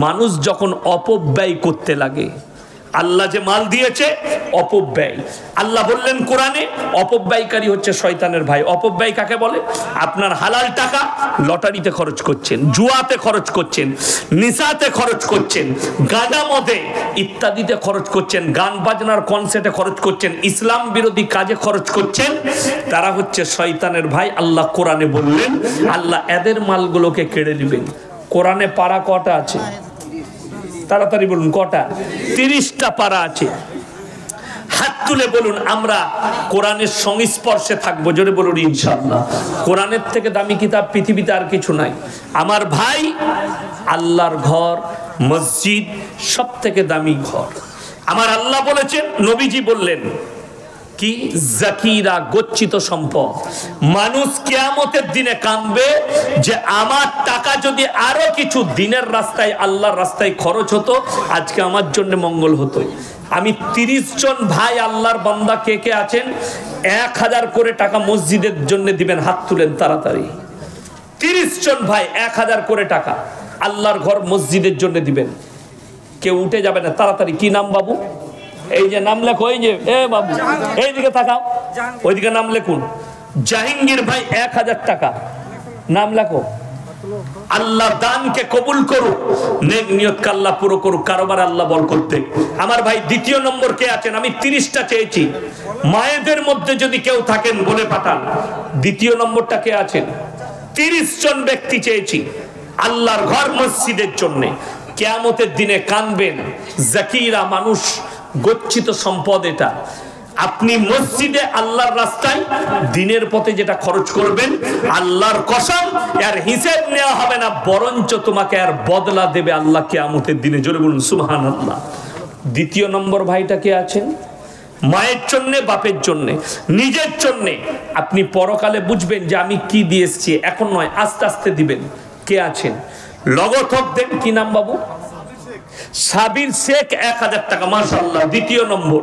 মানুষ যখন অপব্যয় করতে লাগে, আল্লাহ যে মাল দিয়েছে অপব্যয়। আল্লাহ বললেন কোরআনে, অপব্যয়কারী হচ্ছে শয়তানের ভাই। অপব্যয় কাকে বলে? আপনার হালাল টাকা লটারিতে খরচ করছেন, জুয়াতে খরচ করছেন, নিশাতে খরচ করছেন, গাঁজা মদে ইত্যাদিতে খরচ করছেন, গান বাজনার কনসার্টে খরচ করছেন, ইসলাম বিরোধী কাজে খরচ করছেন। তারা হচ্ছে শয়তানের ভাই। আল্লাহ কোরআনে বললেন, আল্লাহ এদের মালগুলোকে কেড়ে নেবেন। কোরআনে পারা কটা আছে? তাড়াতাড়ি বলুন কটা? 30টা পারা আছে। হাত তুলে বলুন আমরা কোরআনের সংস্পর্শে থাকবো। জোরে বলুন ইনশাআল্লাহ। কোরআনের থেকে দামি কিতাব পৃথিবীতে আর কিছু নাই। আমার ভাই, আল্লাহর ঘর মসজিদ সব থেকে দামি ঘর। আমার আল্লাহ বলেছেন, নবীজি বললেন কি? জাকিরা, গচ্ছিত সম্পদ। মানুষ কিয়ামতের দিনে কাঁদবে যে আমার টাকা যদি আরো কিছু দিনের রাস্তায়, আল্লাহর রাস্তায় খরচ হতো, আজকে আমার জন্য মঙ্গল হতো। আমি 30 জন ভাই আল্লাহর বান্দা কে কে আছেন 1000 করে টাকা মসজিদের জন্য দিবেন? হাত তুলেন তাড়াতাড়ি। 30 জন ভাই 1000 করে টাকা আল্লাহর ঘর মসজিদের জন্য দিবেন। কেউ উঠে যাবে না, তাড়াতাড়ি। কি নাম বাবু? এই যে নাম লেখো, এই যে এ বাবু এইদিকে তাকাও, ওইদিকে নাম লেখুন। জাহাঙ্গীর ভাই 1000 টাকা, নাম লেখো। আল্লাহ দানকে কবুল করুক, নেক নিয়তকে আল্লাহ পুরো করুক, কারোবার আল্লাহ বরকত দেয়। আমার ভাই দ্বিতীয় নম্বর কে আছেন? আমি 30টা চেয়েছি, মায়েদের মধ্যে যদি কেউ থাকেন বলে পাঠান। দ্বিতীয় নম্বরটা কে আছেন? 30 জন ব্যক্তি চেয়েছি আল্লাহর ঘর মসজিদের জন্য। কিয়ামতের দিনে কানবেন জাকিরা মানুষ, গচ্ছিত সম্পদ এটা। আপনি মসজিদে আল্লাহর রাস্তায় দিনের পথে যেটা খরচ করবেন, আল্লাহর কসম এর হিসাব নেওয়া হবে না, বরঞ্চ তোমাকে আর বদলা দেবে আল্লাহ কিয়ামতের দিনে। জোরে বলুন সুবহানাল্লাহ। দ্বিতীয় নম্বর ভাইটা কে আছেন? মায়ের জন্য, বাপের জন্য, নিজের জন্য। আপনি পরকালে বুঝবেন যে আমি কি দিয়ে এসেছি, এখন নয়, আস্তে আস্তে দিবেন। কে আছেন? লগথক দেন। কি নাম বাবু? সাবির শেখ, 1000 টাকা, মাশাআল্লাহ। দ্বিতীয় নম্বর।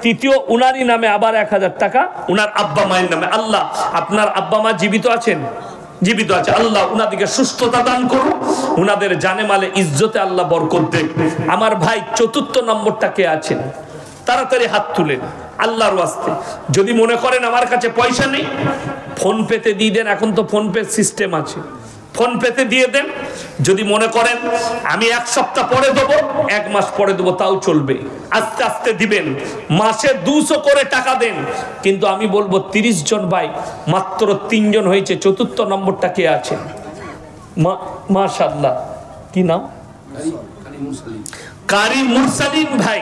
তৃতীয় উনারই নামে আবার 1000 টাকা, উনার আব্বা মায়ের নামে। আল্লাহ আপনার আব্বা মা জীবিত আছেন? জীবিত আছে। আল্লাহ উনাদিকে সুস্থতা দান করুন, উনাদের জানে মালে ইজ্জতে আল্লাহ বরকত দেন। আমার ভাই চতুর্থ নম্বরটা কে আছেন? তাড়াতাড়ি হাত তুলেন আল্লাহর ওয়াস্তে। যদি মনে করেন আমার কাছে পয়সা নেই, ফোন পেতে দিয়ে দেন, এখন তো ফোন পে সিস্টেম আছে, ফোন পেতে দিয়ে দেন। যদি মনে করেন আমি 1 সপ্তাহ পরে দেবো, 1 মাস পরে দেবো, তাও চলবে, আস্তে আস্তে দিবেন। মাসে 200 করে টাকা দেন। কিন্তু আমি বলবো 30 জন ভাই, মাত্র 3 জন হয়েছে। চতুর্থ নম্বরটা কে আছে? মাশাআল্লাহ। কি নাম? কারি মুরসালিন ভাই,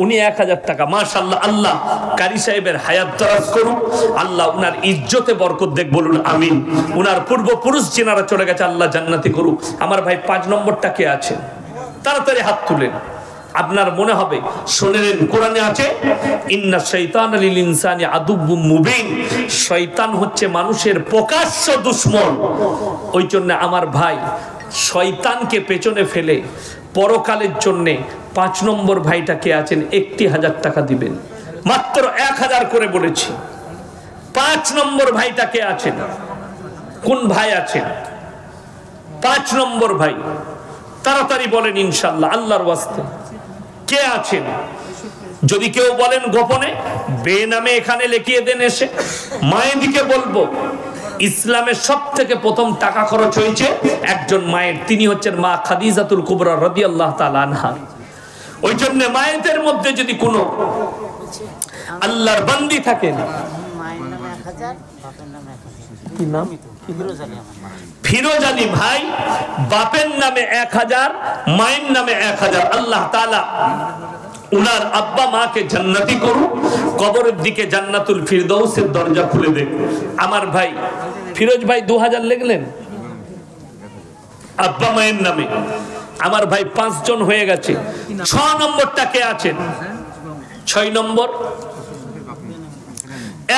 উনি 1000 টাকা, মাশাআল্লাহ। আল্লাহ কারি সাহেবের হায়াত দরাজ করুন, আল্লাহ উনার ইজ্জতে বরকত দেখ, বলুন আমিন। উনার পূর্বপুরুষ যেনারা চলে গেছে আল্লাহ জান্নাতি করুক। আমার ভাই 5 নম্বরটা কে আছে? তাড়াতাড়ি হাত তুলেন। আপনার মনে হবে শুনেলেন, কোরআনে আছে ইন্না শাইতানা লিল ইনসানি আদুব্বুম মুবিন, শয়তান হচ্ছে মানুষের প্রকাশ্য দুশমন। ওই জন্য আমার ভাই শয়তানকে পেছনে ফেলে পরকালের জন্য 5 নম্বর ভাইটা কে আছেন? 1000 টাকা দিবেন, মাত্র 1000 করে বলেছি। 5 নম্বর ভাইটা কে আছেন? কোন ভাই আছেন? 5 নম্বর ভাই, তাড়াতাড়ি বলেন ইনশাআল্লাহ আল্লাহর ওয়াস্তে। কে আছেন? যদি কেউ বলেন গোপনে, বেনামে এখানে লিখিয়ে দেন এসে। মায়েদিকে বলবো ইসলামের সবথেকে প্রথম টাকা খরচ হয়েছে একজন মায়ের, তিনি হচ্ছেন মা খাদিজাতুল কুবরা রাদিয়াল্লাহু তাআলা আনহা। ওই জন্য মায়েদের মধ্যে যদি কোনো আল্লাহর বান্দি থাকেন,
মায়ের নামে 1000, বাপের নামে 1000।
কি নাম?
ফিরোজ আলী আমার নাম।
ফিরোজ আলী ভাই, বাপের নামে 1000, মায়ের নামে 1000। আল্লাহ তাআলা উনার আব্বা মাকে জান্নাতি করুন, কবরের দিকে জান্নাতুল ফিরদৌসের দরজা খুলে দেন। আমার ভাই ফিরোজ ভাই 2000 লিখলেন আব্বা মায়ের নামে। আমার ভাই 5 জন হয়ে গেছে। 6 নম্বরটা কে আছেন? 6 নম্বর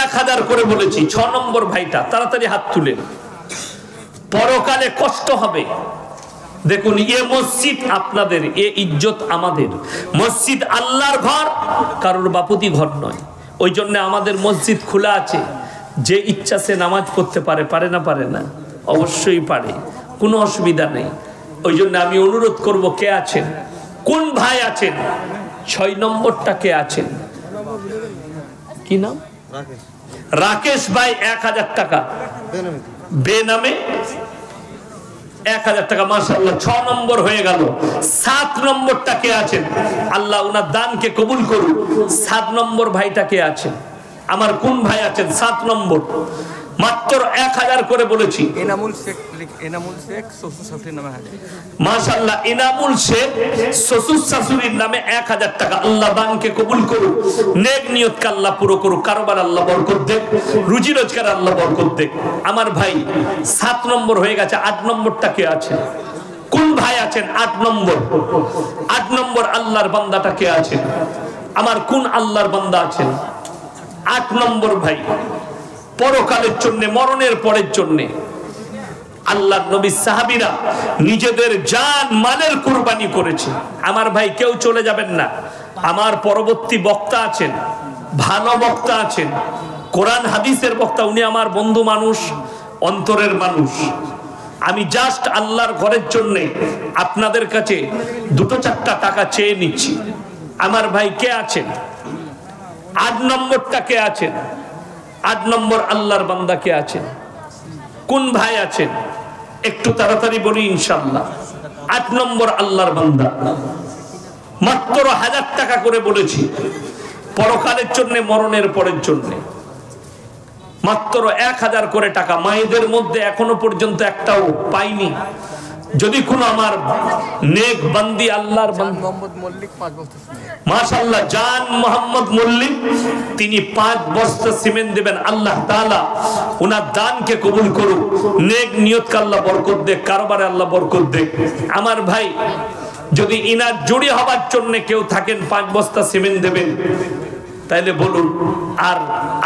1000 করে বলেছি। 6 নম্বর ভাইটা তাড়াতাড়ি হাত তুলেন। পরকালে কষ্ট হবে। দেখুন, এ মসজিদ আপনাদের, এ ইজ্জত আমাদের। মসজিদ আল্লাহর ঘর, কারোর বাপুতি ঘর নয়। ওই জন্য আমাদের মসজিদ খোলা আছে, যে ইচ্ছা সে নামাজ পড়তে পারে। পারে না? পারে না? অবশ্যই পারে, কোনো অসুবিধা নেই। ওই জন্য আমি অনুরোধ করব, কে আছেন? কোন ভাই আছেন? 6 নম্বরটা কে আছেন? কি নাম? রাকেশ ভাই, 1000 টাকা, বেনামে 1000 টাকা, মাশাআল্লাহ। 6 নম্বর হয়ে গেল। 7 নম্বরটা কে আছেন? আল্লাহ উনার দানকে কবুল করুন। 7 নম্বর ভাইটা কে আছেন? আমার কোন ভাই আছেন? 7 নম্বর, মাত্র 1000 করে বলেছি।
এনামুল শেখ, এনামুল শেখ শ্বশুর শাশুড়ির নামে 1000।
মাশাআল্লাহ, এনামুল শেখ শ্বশুর শাশুড়ির নামে 1000 টাকা। আল্লাহ দানকে কবুল করুন, নেক নিয়তকে আল্লাহ পুরো করুক, কারোবার আল্লাহ বরকত দেন, রুজি রোজগার আল্লাহ বরকত দেন। আমার ভাই 7 নম্বর হয়ে গেছে। 8 নম্বরটা কে আছে? কোন ভাই আছেন? 8 নম্বর। 8 নম্বর আল্লাহর বান্দাটা কে আছেন? আমার কোন আল্লাহর বান্দা আছেন? 8 নম্বর ভাই, পরকালের জন্য, মরণের পরের জন্য আল্লাহর নবী সাহাবীরা নিজেদের জান মালের কুরবানি করেছে। আমার ভাই কেউ চলে যাবেন না। আমার পরবর্তী বক্তা আছেন, ভালো বক্তা আছেন, কোরআন হাদিসের বক্তা। উনি আমার বন্ধু মানুষ, অন্তরের মানুষ। আমি জাস্ট আল্লাহর ঘরের জন্য আপনাদের কাছে 2-4টা টাকা চেয়ে নিচ্ছি। আমার ভাই কে আছেন? 8 নম্বরটা কে আছেন? 8 নম্বর আল্লাহর বান্দা কে আছেন? কোন ভাই আছেন? একটু তাড়াতাড়ি বলি ইনশাআল্লাহ। 8 নম্বর আল্লাহর বান্দা, মাত্র 1000 টাকা করে বলেছি, পরকালের জন্য, মরণের পরের জন্য মাত্র 1000 করে টাকা। মায়েদের মধ্যে এখনো পর্যন্ত একটাও পাইনি। যদি কোনো আমার নেক বান্দি আল্লাহর বান্দা
মোহাম্মদ মল্লিক 5 বস্তা সিমেন্ট,
মাশাআল্লাহ, জান মোহাম্মদ মল্লিক, তিনি 5 বস্তা সিমেন্ট দেবেন। আল্লাহ তাআলা ওনার দানকে কবুল করুক, নেক নিয়তকে আল্লাহ বরকত দেখ, কারবারে আল্লাহ বরকত দেখ। আমার ভাই, যদি ইনার জুড়ি হবার জন্য কেউ থাকেন 5 বস্তা সিমেন্ট দেবেন, তাইলে বলুন। আর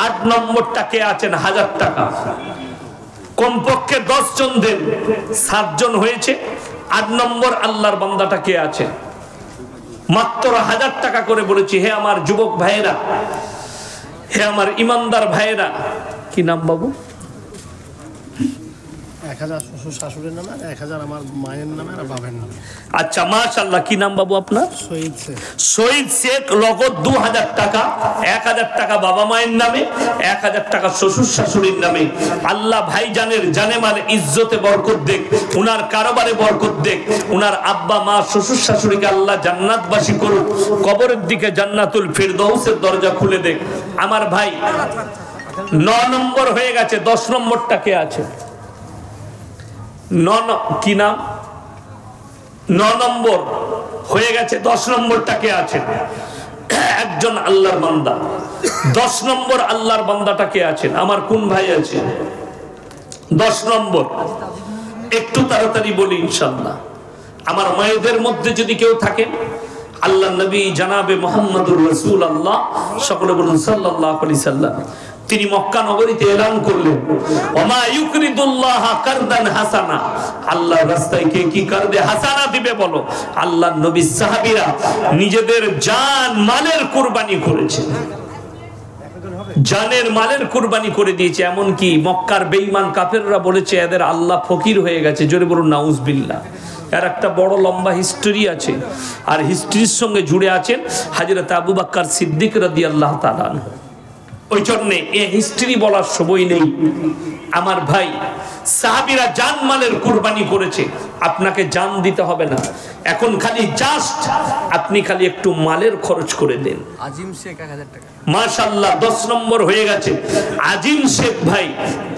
8 নম্বরটা কে আছেন? 1000 টাকা কমপক্ষে 10 জন দেন, 7 জন হয়েছে। 8 নম্বর আল্লাহর বান্দাটা কে আছে? মাত্র 1000 টাকা করে বলেছি। হে আমার যুবক ভাইয়েরা, হে আমার ইমানদার ভাইয়েরা, কি নাম বাবু?
1000 শ্বশুর শাশুড়ির নামে, 1000 আমার মায়ের নামে আর বাবার নামে।
আচ্ছা, মাশাআল্লাহ, কি নাম বাবু আপনার?
শহীদ শেখ।
শহীদ শেখ, নগদ 2000 টাকা, 1000 টাকা বাবা মায়ের নামে, 1000 টাকা শ্বশুর শাশুড়ির নামে। আল্লাহ ভাইজানের জানে মালে ইজ্জতে বরকত দেখ, উনার কারবারে বরকত দেখ, উনার আব্বা মা শ্বশুর শাশুড়িকে আল্লাহ জান্নাতবাসী করুক, কবরের দিকে জান্নাতুল ফিরদৌসের দরজা খুলে দেখ। আমার ভাই, 9 নম্বর হয়ে গেছে। 10 নম্বরটা কে আছে? কি নাম? 9 নম্বর হয়ে গেছে। 10 নম্বরটা কে আছে? একজন আল্লাহর বান্দা। 10 নম্বর আল্লাহর বান্দাটা কে আছেন? আমার কোন ভাই আছে? 10 নম্বর, একটু তাড়াতাড়ি বলি ইনশাআল্লাহ। আমার মায়েদের মধ্যে যদি কেউ থাকেন, আল্লাহ নবী জানাবে মুহাম্মদুর রাসূলুল্লাহ, সকলে বলুন সাল্লাল্লাহু আলাইহি সাল্লাম, তিনি মক্কা নগরীতে এলান করলেন, ওমা ইউকরিদুল্লাহ কারদান হাসানা, আল্লাহর রাস্তায় কে কি কারদে হাসানা দিবে বলো? আল্লাহ নবী সাহাবীরা নিজেদের জান মালের কুরবানি করেছে, জানের মালের কুরবানি করে দিয়েছে। এমন কি মক্কার বেঈমান কাফেররা বলেছে এদের আল্লাহ ফকির হয়ে গেছে। জোরে বলুন নাউজুবিল্লাহ। এর একটা বড় লম্বা হিস্টরি আছে, আর হিস্ট্রির সঙ্গে জুড়ে আছেন হযরত আবু বকর সিদ্দিক রাদিয়াল্লাহু তাআলা। ওই জন্যে এই হিস্ট্রি বলার সময় নেই। আমার ভাই, সাহাবীরা জান মালের কুরবানি করেছে, আপনাকে জান দিতে হবে না। এখন খালি জাস্ট আপনি খালি একটু মালের খরচ করে দেন।
আজিম শেখ 1000 টাকা,
মাশাআল্লাহ, 10 নম্বর হয়ে গেছে। আজিম শেখ ভাই,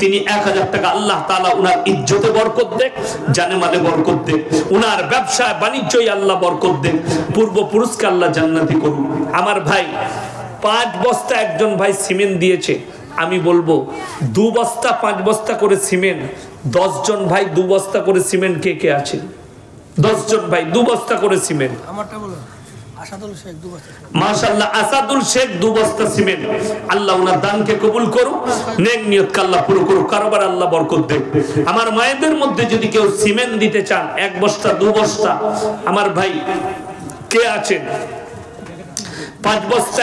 তিনি 1000 টাকা। আল্লাহ তাআলা উনার ইজ্জতে বরকত দেখ, জানে মালে বরকত দেখ, উনার ব্যবসা বাণিজ্যই আল্লাহ বরকত দেখ, পূর্বপুরুষকে আল্লাহ জান্নাতি করুন। আমার ভাই, 5 বস্তা একজন ভাই সিমেন্ট দিয়েছে। আমি বলবো 2 বস্তা 5 বস্তা করে সিমেন্ট, 10 জন ভাই 2 বস্তা করে সিমেন্ট কে কে আছে? 10 জন ভাই 2 বস্তা করে সিমেন্ট।
আমারটা বলো, আসাদুল শেখ 2 বস্তা।
মাশাআল্লাহ, আসাদুল শেখ 2 বস্তা সিমেন্ট। আল্লাহ ওনার দানকে কবুল করুক, নেক নিয়তকে আল্লাহ পুরো করুক, কারবার আল্লাহ বরকত দেখ। আমার মায়েদের মধ্যে যদি কেউ সিমেন্ট দিতে চান, 1 বস্তা 2 বস্তা, আমার ভাই কে আছেন? 5 বস্তা